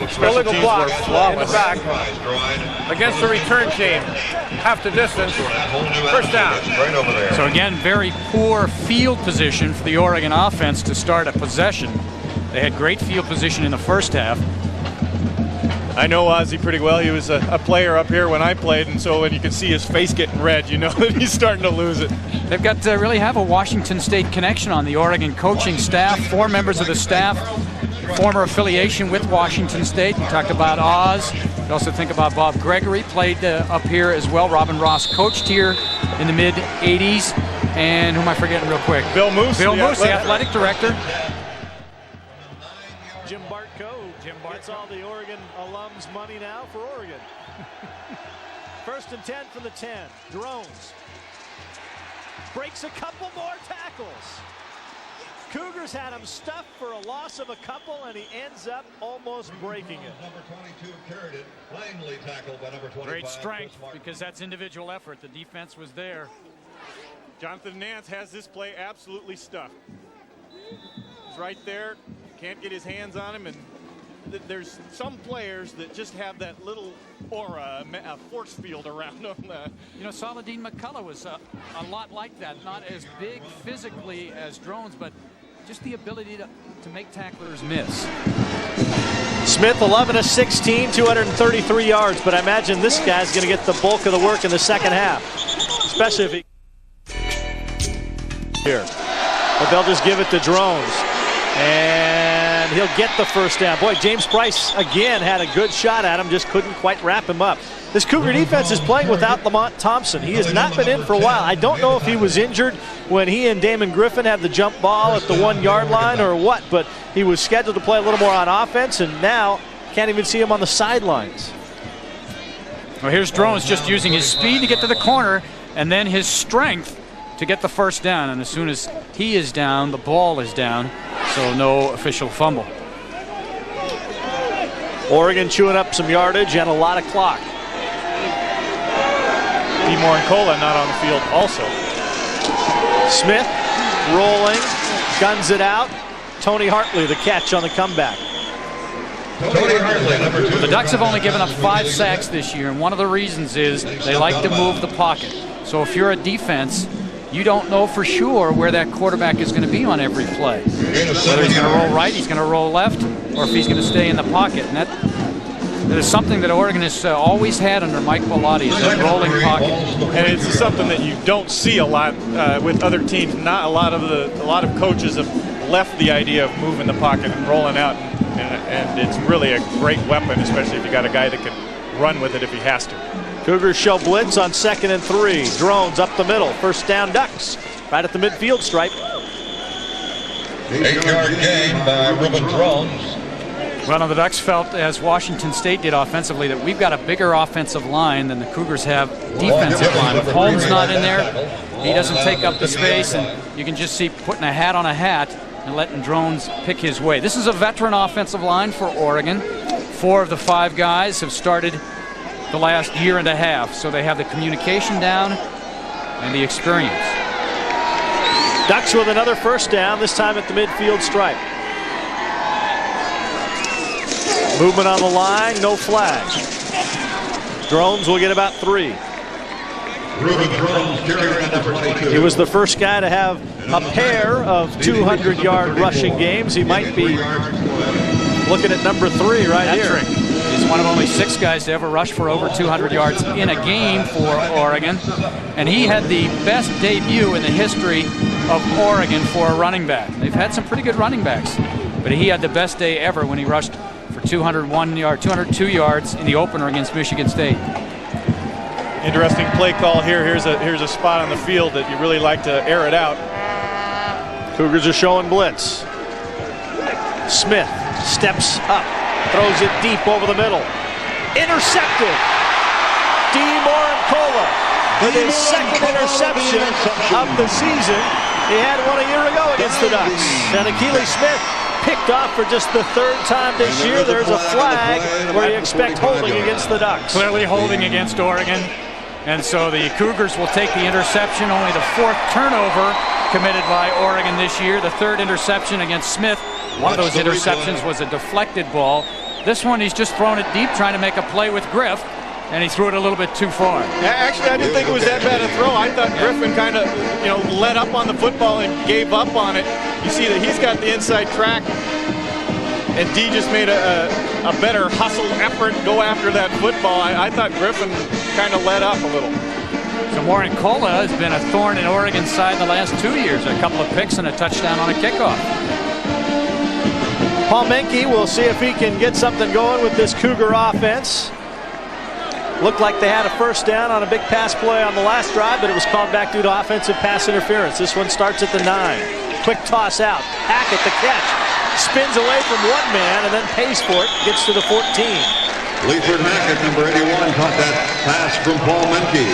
special teams were flawless. In the back against the return team. Half the distance. First down. Right over there. So again, very poor field position for the Oregon offense to start a possession. They had great field position in the first half. I know Ozzie pretty well. He was a player up here when I played, and so when you can see his face getting red, you know that he's starting to lose it. They've got to really have a Washington State connection on the Oregon coaching staff. 4 members of the staff, former affiliation with Washington State. You talked about Oz. You also think about Bob Gregory, played up here as well. Robin Ross coached here in the mid-'80s. And who am I forgetting real quick? Bill Moose. Bill Moose, the athletic director. Jim Bartko gets all the Oregon alums money now for Oregon. First and 10 from the 10. Droughns breaks a couple more tackles. Cougars had him stuffed for a loss of a couple, and he ends up almost breaking it. Number 22 carried it. Langley tackled by number 25. Great strength because that's individual effort. The defense was there. Jonathan Nance has this play absolutely stuffed. He's right there, can't get his hands on him, and there's some players that just have that little aura, a force field around them. You know, Saladin McCullough was a lot like that. Not as big physically as Droughns, but just the ability to make tacklers miss. Smith 11 of 16, 233 yards, but I imagine this guy's going to get the bulk of the work in the second half, especially if he here. But they'll just give it to Droughns, and he'll get the first down. Boy, James Price again had a good shot at him, just couldn't quite wrap him up. This Cougar defense is playing without Lamont Thompson. He has not been in for a while. I don't know if he was injured when he and Damon Griffin had the jump ball at the 1 yard line or what, but he was scheduled to play a little more on offense, and now can't even see him on the sidelines. Well, here's Droughns just using his speed to get to the corner and then his strength to get the first down. And as soon as he is down, the ball is down, so no official fumble. Oregon chewing up some yardage and a lot of clock. Timor and Cola not on the field also. Smith rolling, guns it out. Tony Hartley the catch on the comeback. Tony Hartley, number 2. The Ducks have only given up 5 sacks this year, and one of the reasons is they like to move the pocket. So if you're a defense, you don't know for sure where that quarterback is going to be on every play. Whether he's going to roll right, he's going to roll left, or if he's going to stay in the pocket. And that is something that Oregon has always had under Mike Bellotti, is that rolling pocket. And it's something that you don't see a lot with other teams. Not a lot of coaches have left the idea of moving the pocket and rolling out, and it's really a great weapon, especially if you got a guy that can run with it if he has to. Cougars show blitz on 2nd and 3. Droughns up the middle. First down Ducks. Right at the midfield stripe. 8-yard gain by Reuben Droughns. Well, the Ducks felt, as Washington State did offensively, that we've got a bigger offensive line than the Cougars have defensive line. If Holmes not in there, he doesn't take up the space, and you can just see putting a hat on a hat and letting Droughns pick his way. This is a veteran offensive line for Oregon. 4 of the 5 guys have started the last year and a half, so they have the communication down and the experience. Ducks with another first down, this time at the midfield stripe. Movement on the line, no flag. Droughns will get about 3. Reuben Droughns carrying number 22. He was the first guy to have a pair of 200-yard rushing games. He might be looking at number 3 right here. He's one of only 6 guys to ever rush for over 200 yards in a game for Oregon. And he had the best debut in the history of Oregon for a running back. They've had some pretty good running backs, but he had the best day ever when he rushed for 202 yards in the opener against Michigan State. Interesting play call here. Here's a spot on the field that you really like to air it out. Cougars are showing blitz. Smith steps up, throws it deep over the middle. Intercepted. Steve Morincola with his second interception of the season. He had one a year ago against the Ducks. And Akili Smith picked off for just the third time this year. There's a flag where you expect holding against the Ducks. Clearly holding against Oregon. And so the Cougars will take the interception, only the fourth turnover committed by Oregon this year. The third interception against Smith. One of those interceptions was a deflected ball. This one, he's just thrown it deep, trying to make a play with Griff, and he threw it a little bit too far. Yeah, actually, I didn't think it was that bad a throw. I thought Griffin kind of, let up on the football and gave up on it. You see that he's got the inside track, and D just made a better hustle effort, go after that football. I thought Griffin kind of let up a little. So Morincola has been a thorn in Oregon's side the last 2 years. A couple of picks and a touchdown on a kickoff. Paul Menke will see if he can get something going with this Cougar offense. Looked like they had a first down on a big pass play on the last drive, but it was called back due to offensive pass interference. This one starts at the 9. Quick toss out. Hackett the catch. Spins away from one man and then pays for it. Gets to the 14. Leiford Hackett, number 81, caught that pass from Paul Menke.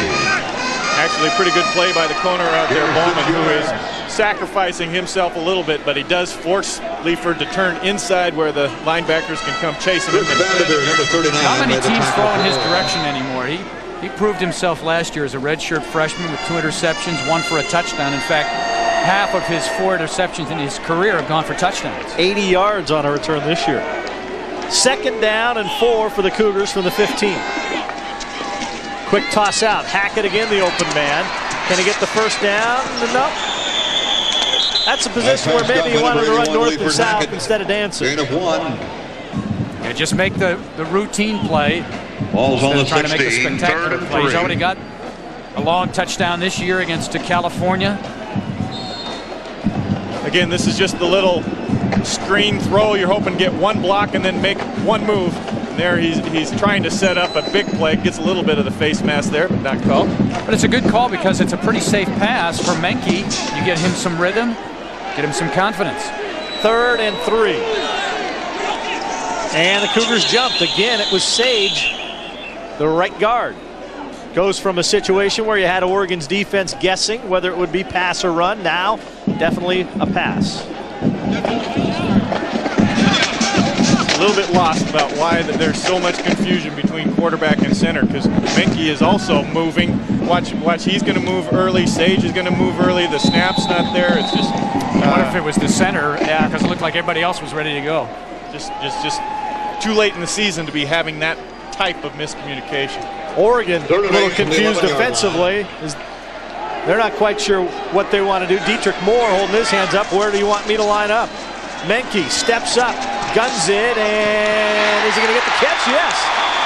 Actually, pretty good play by the corner out there, Bowman, who is sacrificing himself a little bit, but he does force Leiford to turn inside where the linebackers can come chasing him. Not many teams throw in his direction anymore. He proved himself last year as a redshirt freshman with 2 interceptions, 1 for a touchdown. In fact, half of his 4 interceptions in his career have gone for touchdowns. 80 yards on a return this year. Second down and 4 for the Cougars from the 15. Quick toss out. Hackett again, the open man. Can he get the first down? No. That's a position where maybe he wanted to run north and south instead of dancing. Gain of 1. Yeah, just make the routine play. Ball's on the 16. Trying to make a spectacular play. He's already got a long touchdown this year against California. Again, this is just the little screen throw. You're hoping to get one block and then make one move. And there he's trying to set up a big play. Gets a little bit of the face mask there, but not called. But it's a good call because it's a pretty safe pass for Menke. You get him some rhythm, get him some confidence. 3rd and 3. And the Cougars jumped. Again, it was Sage, the right guard. Goes from a situation where you had Oregon's defense guessing whether it would be pass or run. Now, definitely a pass. A little bit lost about why there's so much confusion between quarterback and center, because Menke is also moving. Watch, he's going to move early. Sage is going to move early. The snap's not there. It's just. I wonder if it was the center, because it looked like everybody else was ready to go. Just too late in the season to be having that type of miscommunication. Oregon, a little confused defensively. They're not quite sure what they want to do. Dietrich Moore holding his hands up. Where do you want me to line up? Menke steps up, guns it, and is he going to get the catch? Yes.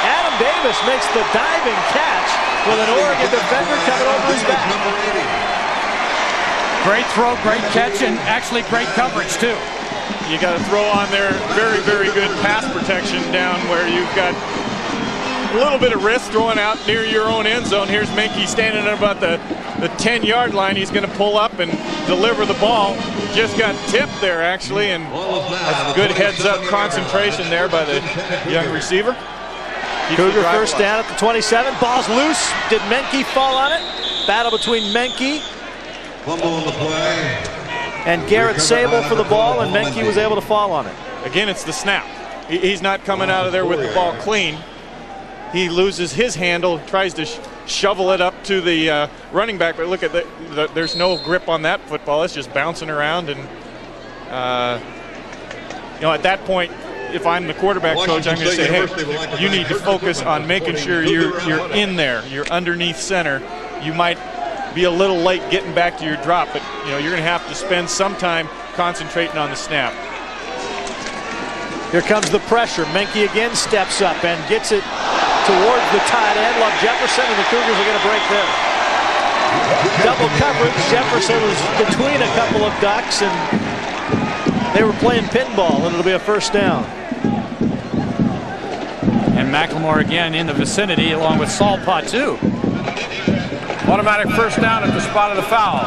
Adam Davis makes the diving catch with an Oregon defender coming over his back. Great throw, great catch, and actually great coverage, too. You got to throw on there very, very good pass protection down where you've got a little bit of risk throwing out near your own end zone. Here's Menke standing at about the 10-yard line. He's going to pull up and deliver the ball. Just got tipped there, actually, and that's a good heads-up concentration there by the young receiver. Cougar first down at the 27. Ball's loose. Did Menke fall on it? Battle between Menke and Garrett Sable for the ball, and Menke was able to fall on it. Again, it's the snap. He's not coming out of there with the ball clean. He loses his handle, tries to shovel it up to the running back, but look at there's no grip on that football. It's just bouncing around, and at that point, if I'm the quarterback coach, I'm going to say, hey, you need to focus on making sure you're in there, you're underneath center. You might be a little late getting back to your drop, but you're going to have to spend some time concentrating on the snap. Here comes the pressure. Menke again steps up and gets it towards the tight end. Love Jefferson, and the Cougars are going to break there. Double coverage. Jefferson was between a couple of Ducks, and they were playing pinball, and it'll be a first down. And McLemore again in the vicinity, along with Salpa too. Automatic first down at the spot of the foul.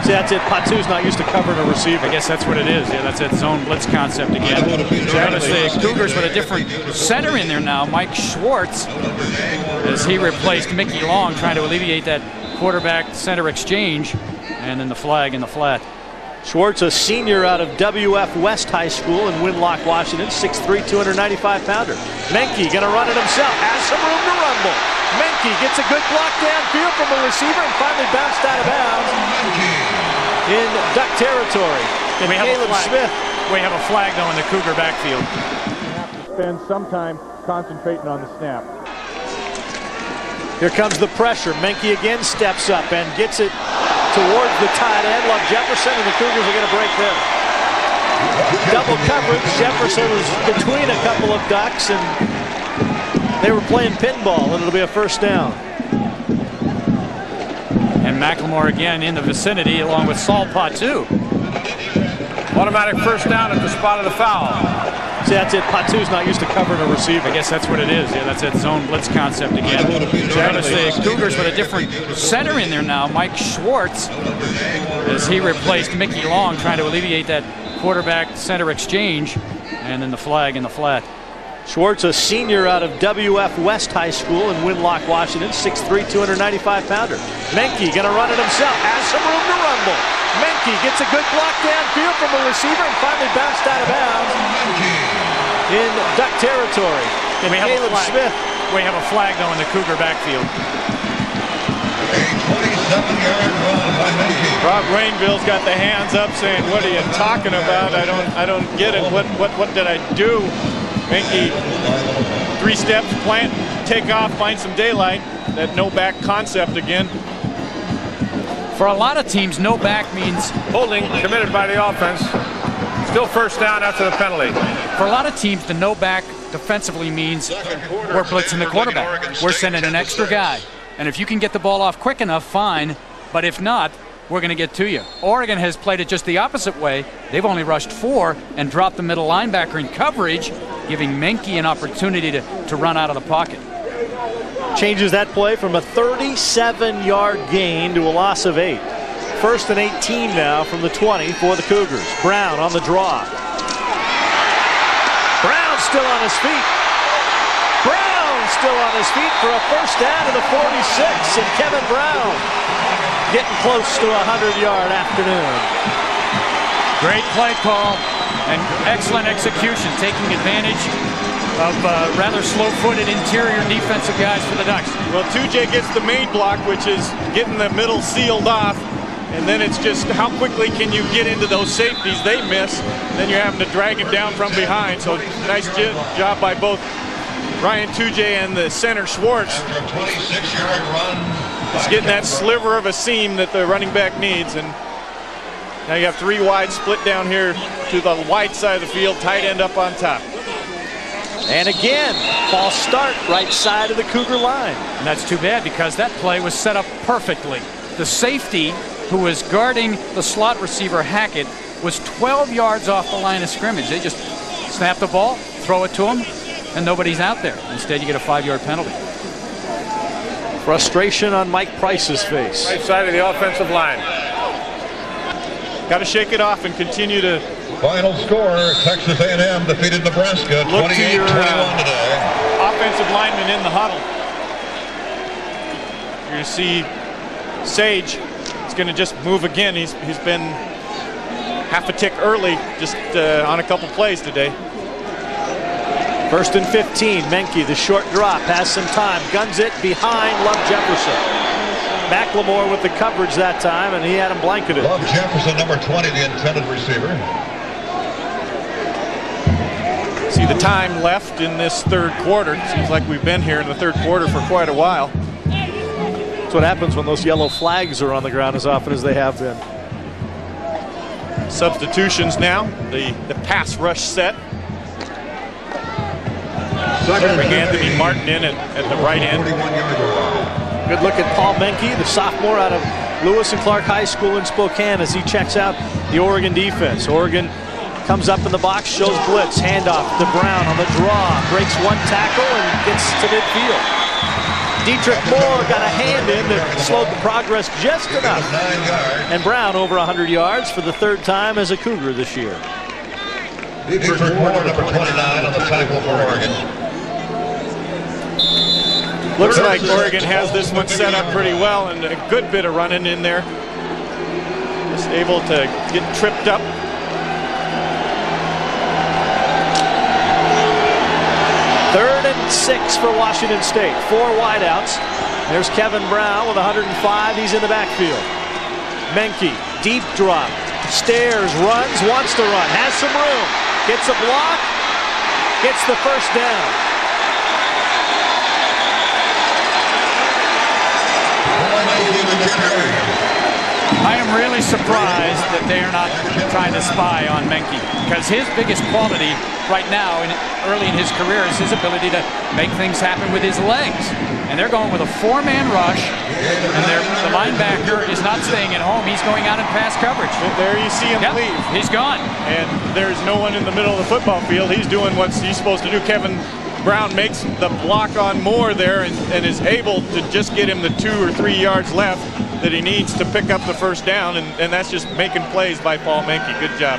See, that's it. Patu's not used to covering a receiver. I guess that's what it is. Yeah, that's that zone blitz concept again. Notice the Cougars with a different center in there now. Mike Schwartz, as he replaced Mickey Long, trying to alleviate that quarterback-center exchange. And then the flag in the flat. Schwartz, a senior out of WF West High School in Winlock, Washington, 6'3", 295-pounder. Menke going to run it himself. Has some room to rumble. Menke gets a good block downfield from a receiver and finally bounced out of bounds in duck territory. And Caleb Smith. We have a flag, though, in the Cougar backfield. Have to spend some time concentrating on the snap. Here comes the pressure. Menke again steps up and gets it towards the tight end. Love Jefferson, and the Cougars are going to break them. Double coverage. Jefferson was between a couple of ducks, and they were playing pinball, and it'll be a first down. And McLemore again in the vicinity, along with Saul Patu. Automatic first down at the spot of the foul. See, that's it. Patu's not used to covering a receiver. I guess that's what it is. Yeah, that's that zone blitz concept again. Notice the Cougars with a different center in there now. Mike Schwartz, as he replaced Mickey Long, trying to alleviate that quarterback-center exchange. And then the flag in the flat. Schwartz, a senior out of WF West High School in Winlock, Washington, 6'3", 295-pounder. Menke going to run it himself. Has some room to rumble. Menke gets a good block downfield from a receiver and finally bounced out of bounds in duck territory. And Caleb Smith. We have a flag, though, in the Cougar backfield. A 27-yard run by Menke. Rob Rainville's got the hands up, saying, "What are you talking about? I don't get it. What did I do?" Menke, 3 steps, plant, take off, find some daylight. That no back concept again. For a lot of teams, no back means Holding committed by the offense. Still first down after the penalty. For a lot of teams, the no back defensively means we're blitzing the quarterback. We're sending an extra guy. And if you can get the ball off quick enough, fine. But if not, we're going to get to you. Oregon has played it just the opposite way. They've only rushed 4 and dropped the middle linebacker in coverage, giving Menke an opportunity to run out of the pocket. Changes that play from a 37-yard gain to a loss of 8. First and 18 now from the 20 for the Cougars. Brown on the draw. Brown still on his feet. Brown still on his feet for a first down to the 46. And Kevin Brown getting close to a 100-yard afternoon. Great play call and excellent execution, taking advantage of rather slow-footed interior defensive guys for the Ducks. Well, 2J gets the main block, which is getting the middle sealed off. And then it's just how quickly can you get into those safeties they miss. Then you're having to drag him down from behind. So nice job by both Ryan 2J and the center Schwartz. After a 26-yard run. Just getting that sliver of a seam that the running back needs. And now you have 3 wide split down here to the wide side of the field, tight end up on top. And again, false start right side of the Cougar line. And that's too bad because that play was set up perfectly. The safety who was guarding the slot receiver Hackett was 12 yards off the line of scrimmage. They just snap the ball, throw it to him, and nobody's out there. Instead, you get a 5-yard penalty. Frustration on Mike Price's face. Right side of the offensive line. Got to shake it off and continue to Final score, Texas A&M defeated Nebraska 28-21 today. Offensive lineman in the huddle. You're going to see Sage is going to just move again. He's been half a tick early just on a couple plays today. First and 15. Menke, the short drop, has some time, guns it behind Love Jefferson. McLemore with the coverage that time, and he had him blanketed. Love Jefferson, number 20, the intended receiver. See the time left in this third quarter. Seems like we've been here in the third quarter for quite a while. That's what happens when those yellow flags are on the ground as often as they have been. Substitutions now. The pass rush set. Bring Anthony Martin in at the right end. Good look at Paul Menke, the sophomore out of Lewis and Clark High School in Spokane, as he checks out the Oregon defense. Oregon comes up in the box, shows blitz, handoff to Brown on the draw, breaks one tackle and gets to midfield. Dietrich Moore got a hand in that slowed the progress just enough. And Brown over 100 yards for the third time as a Cougar this year. Dietrich Moore, number 29 on the tackle for Oregon. Looks like Oregon has this one set up pretty well, and a good bit of running in there. Just able to get tripped up. Third and 6 for Washington State. 4 wideouts. There's Kevin Brown with 105. He's in the backfield. Menke, deep drop. Stairs, runs, wants to run. Has some room. Gets a block. Gets the first down. I am really surprised that they are not trying to spy on Menke, because his biggest quality right now, early in his career, is his ability to make things happen with his legs. And they're going with a 4-man rush, and the linebacker is not staying at home. He's going out in pass coverage. There you see him leave. He's gone. And there's no one in the middle of the football field. He's doing what he's supposed to do. Kevin Brown makes the block on Moore there and is able to just get him the 2 or 3 yards left that he needs to pick up the first down, and that's just making plays by Paul Menke. Good job.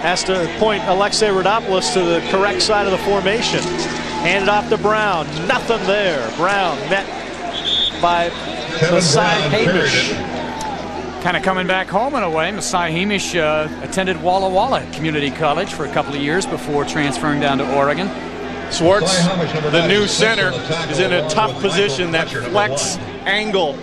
Has to point Alexei Rodopoulos to the correct side of the formation. Handed off to Brown. Nothing there. Brown met by Messiah Hamish. Kind of coming back home in a way. Messiah Hamish attended Walla Walla Community College for a couple of years before transferring down to Oregon. Swartz, the new center, is in a tough position. That flex angle,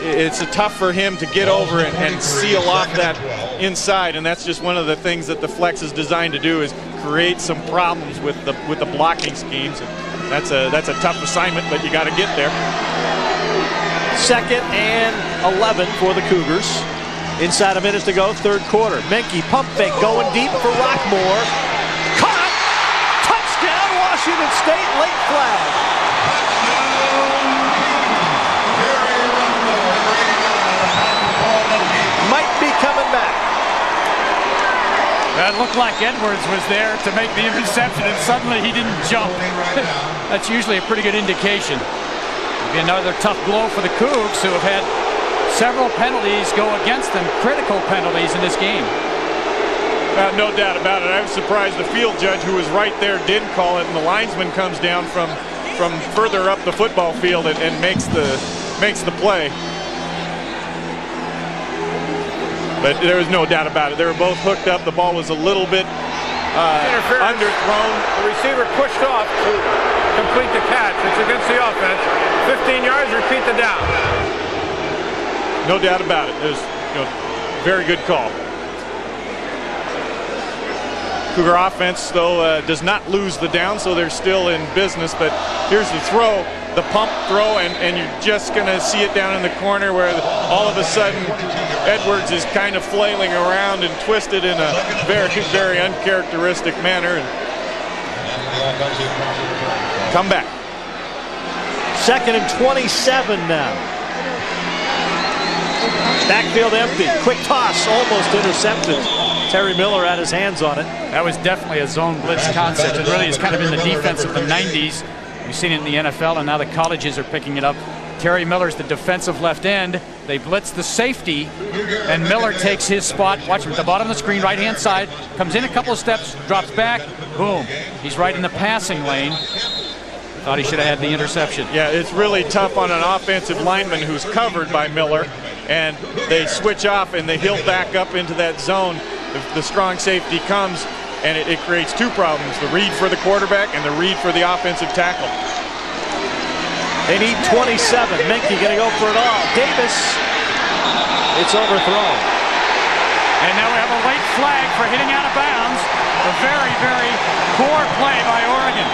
it's tough for him to get over and seal off that inside, and that's just one of the things that the flex is designed to do, is create some problems with the blocking schemes. And that's a tough assignment, but you got to get there. 2nd and 11 for the Cougars. Inside a minute to go, third quarter. Menke pump fake going deep for Rockmore. Caught! Touchdown Washington State, late flag. Might be coming back. That looked like Edwards was there to make the interception, and suddenly he didn't jump. That's usually a pretty good indication. It'll be another tough blow for the Cougs, who have had several penalties go against them, critical penalties in this game. No doubt about it. I was surprised the field judge, who was right there, didn't call it, and the linesman comes down from further up the football field and makes the play. But there was no doubt about it. They were both hooked up. The ball was a little bit underthrown. The receiver pushed off to complete the catch. It's against the offense. 15 yards, repeat the down. No doubt about it. It was very good call. Cougar offense, though, does not lose the down, so they're still in business. But here's the throw, the pump throw, and you're just going to see it down in the corner where all of a sudden Edwards is kind of flailing around and twisted in a very, very uncharacteristic manner. And come back. 2nd and 27 now. Backfield empty. Quick toss, almost intercepted. Terry Miller had his hands on it. That was definitely a zone blitz concept. It really is kind of in the defense of the 90s. We've seen it in the NFL, and now the colleges are picking it up. Terry Miller's the defensive left end. They blitz the safety, and Miller takes his spot. Watch him at the bottom of the screen, right-hand side. Comes in a couple of steps, drops back, boom. He's right in the passing lane. Thought he should have had the interception. Yeah, it's really tough on an offensive lineman who's covered by Miller, and they switch off and he'll back up into that zone. The strong safety comes, and it creates two problems: the read for the quarterback and the read for the offensive tackle. They need 27. Menke gonna go for it all. Davis, it's overthrown. And now we have a late flag for hitting out of bounds. A very, very poor play by Oregon.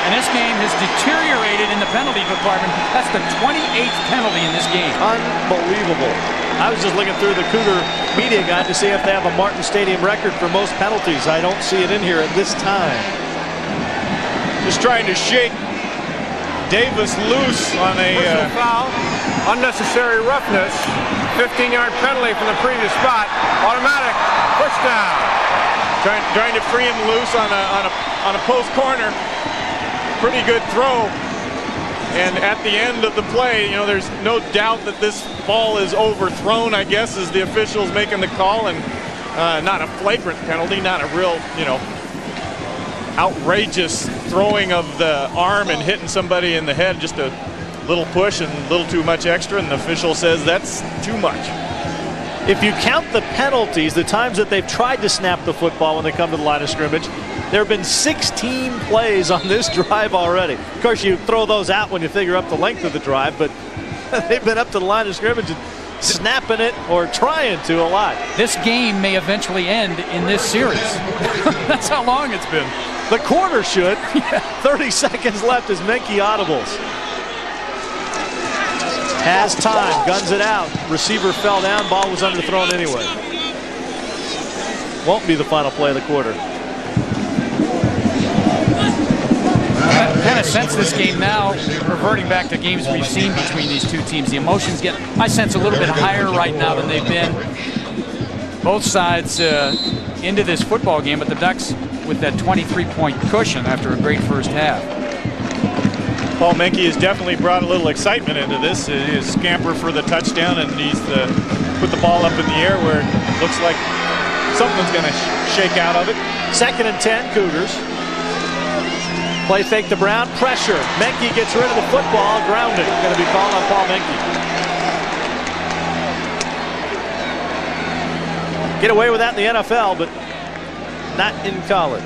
And this game has deteriorated in the penalty department. That's the 28th penalty in this game. Unbelievable. I was just looking through the Cougar media guide to see if they have a Martin Stadium record for most penalties. I don't see it in here at this time. Just trying to shake Davis loose on a foul, unnecessary roughness, 15-yard penalty from the previous spot, automatic push down. Trying to free him loose on a post corner. Pretty good throw. And at the end of the play, you know, there's no doubt that this ball is overthrown, I guess, as the officials making the call, and not a flagrant penalty, not a real, you know, outrageous throwing of the arm and hitting somebody in the head, just a little push and a little too much extra, and the official says that's too much. If you count the penalties, the times that they've tried to snap the football when they come to the line of scrimmage, there have been 16 plays on this drive already. Of course, you throw those out when you figure up the length of the drive, but they've been up to the line of scrimmage and snapping it or trying to a lot. This game may eventually end in this series. That's how long it's been. The quarter should. 30 seconds left as Menke audibles. Has time, guns it out. Receiver fell down, ball was underthrown anyway. Won't be the final play of the quarter. I kind of sense this game now reverting back to games we've seen between these two teams. The emotions get, I sense, a little bit higher right now than they've been. Both sides into this football game, but the Ducks with that 23-point cushion after a great first half. Paul Menke has definitely brought a little excitement into this. His scamper for the touchdown, and he's put the ball up in the air where it looks like something's going to shake out of it. 2nd and 10, Cougars. Play fake to Brown, pressure. Menke gets rid of the football, grounding. Going to be called on Paul Menke. Get away with that in the NFL, but not in college.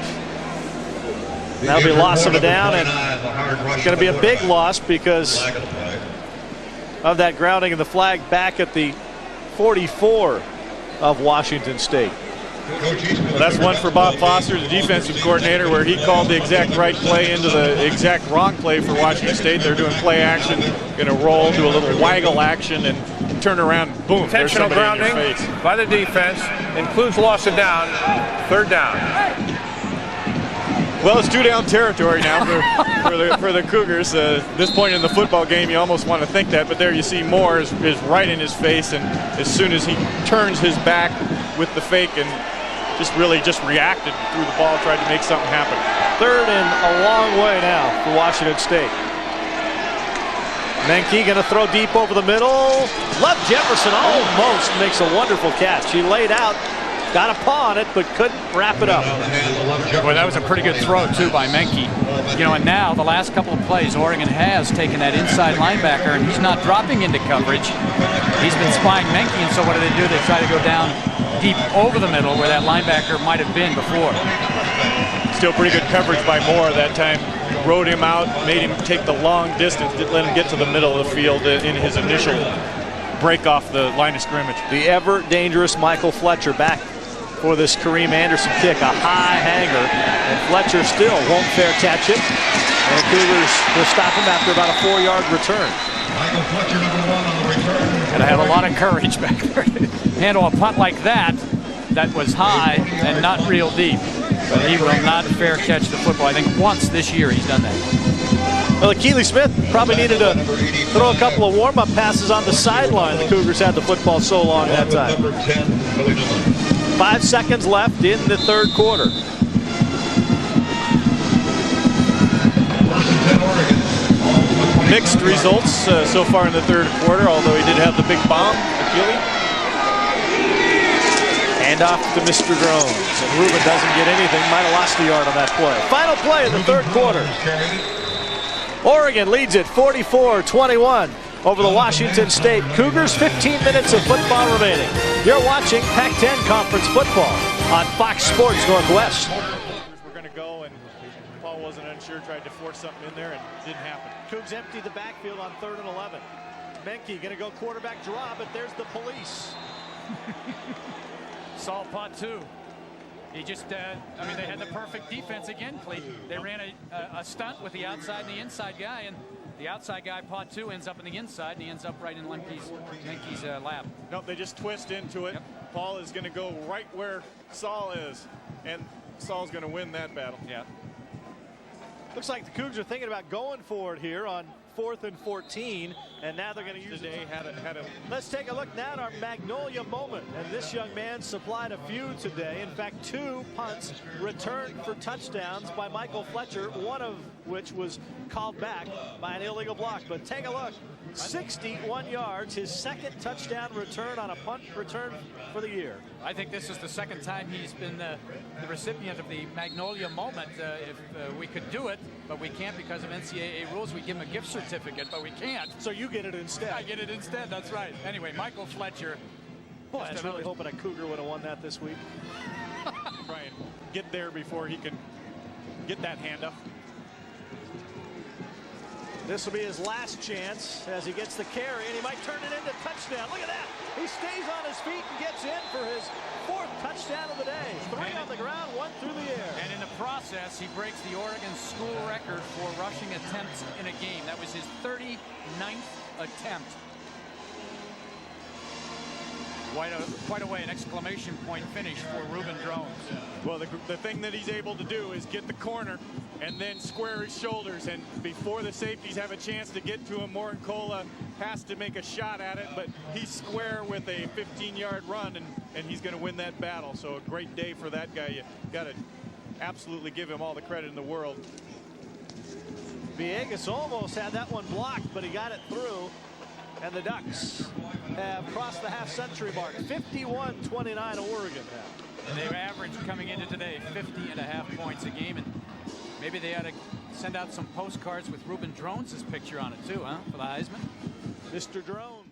That'll be a loss of a down, and it's going to be a big loss because of that grounding and the flag back at the 44 of Washington State. Well, that's one for Bob Foster, the defensive coordinator, where he called the exact right play into the exact wrong play for Washington State. They're doing play action, going to roll, do a little waggle action, and turn around, boom, Intentional grounding by the defense includes loss of down, 3rd down. Well, it's 2-down territory now for the Cougars. This point in the football game, you almost want to think that, but there you see Moore is right in his face, and as soon as he turns his back with the fake and just reacted, threw the ball, tried to make something happen. 3rd and a long way now for Washington State. Menke going to throw deep over the middle. Love Jefferson almost makes a wonderful catch. He laid out, got a paw on it, but couldn't wrap it up. Boy, that was a pretty good throw, too, by Menke. You know, and now the last couple of plays, Oregon has taken that inside linebacker, and he's not dropping into coverage. He's been spying Menke, and so what do? They try to go down deep over the middle where that linebacker might have been before. Still pretty good coverage by Moore that time. Rode him out, made him take the long distance, didn't let him get to the middle of the field in his initial break off the line of scrimmage. The ever dangerous Michael Fletcher back for this Kareem Anderson kick, a high hanger, and Fletcher still won't fair catch it, and the Cougars will stop him after about a 4-yard return. Michael Fletcher, number 1 on the return. Gotta have a lot of courage back there to handle a punt like that was high and not real deep. But he will not fair catch the football. I think once this year he's done that. Well, Keely Smith probably needed to throw a couple of warm-up passes on the sideline. The Cougars had the football so long that time. 5 seconds left in the 3rd quarter. Mixed results so far in the 3rd quarter, although he did have the big bomb, Keely. Hand off to Mr. Droughns, and Reuben doesn't get anything. Might have lost a yard on that play. Final play of the 3rd quarter. Oregon leads it 44-21 over the Washington State Cougars. 15 minutes of football remaining. You're watching Pac-10 Conference football on Fox Sports Northwest. We're going to go, and Paul wasn't unsure, tried to force something in there, and it didn't happen. Cougs empty the backfield on 3rd and 11. Menke going to go quarterback draw, but there's the police. Saul Patu. He just, I mean, they had the perfect defense again, Clayton. They ran a stunt with the outside and the inside guy, and the outside guy, Patu, ends up in the inside, and he ends up right in Menke's lap. Nope, they just twist into it. Yep. Paul is going to go right where Saul is, and Saul's going to win that battle. Yeah. Looks like the Cougs are thinking about going for it here on 4th and 14, and now they're going to use today. Let's take a look now at our Magnolia moment, and this young man supplied a few today. In fact, 2 punts returned for touchdowns by Michael Fletcher, one of which was called back by an illegal block. But take a look. 61 yards, his second touchdown return on a punt return for the year. I think this is the second time he's been the recipient of the Magnolia moment. If we could do it, but we can't because of NCAA rules. We give him a gift certificate, but we can't. So you get it instead. I get it instead, that's right. Anyway, Michael Fletcher. Boy, I was really hoping a Cougar would have won that this week. Try and get there before he can get that handoff. This will be his last chance as he gets the carry, and he might turn it into a touchdown. Look at that. He stays on his feet and gets in for his 4th touchdown of the day. 3 on the ground, 1 through the air. And in the process, he breaks the Oregon school record for rushing attempts in a game. That was his 39th attempt. Quite a way, an exclamation point finish for Reuben Droughns. Well, the thing that he's able to do is get the corner and then square his shoulders, and before the safeties have a chance to get to him, Morincola has to make a shot at it, but he's square with a 15-yard run, and he's going to win that battle. So a great day for that guy. You got to absolutely give him all the credit in the world. Villegas almost had that one blocked, but he got it through. And the Ducks have crossed the half-century mark. 51-29 Oregon now. And they've averaged coming into today 50.5 points a game, and maybe they ought to send out some postcards with Reuben Droughns' picture on it too, huh, for the Heisman. Mr. Droughns.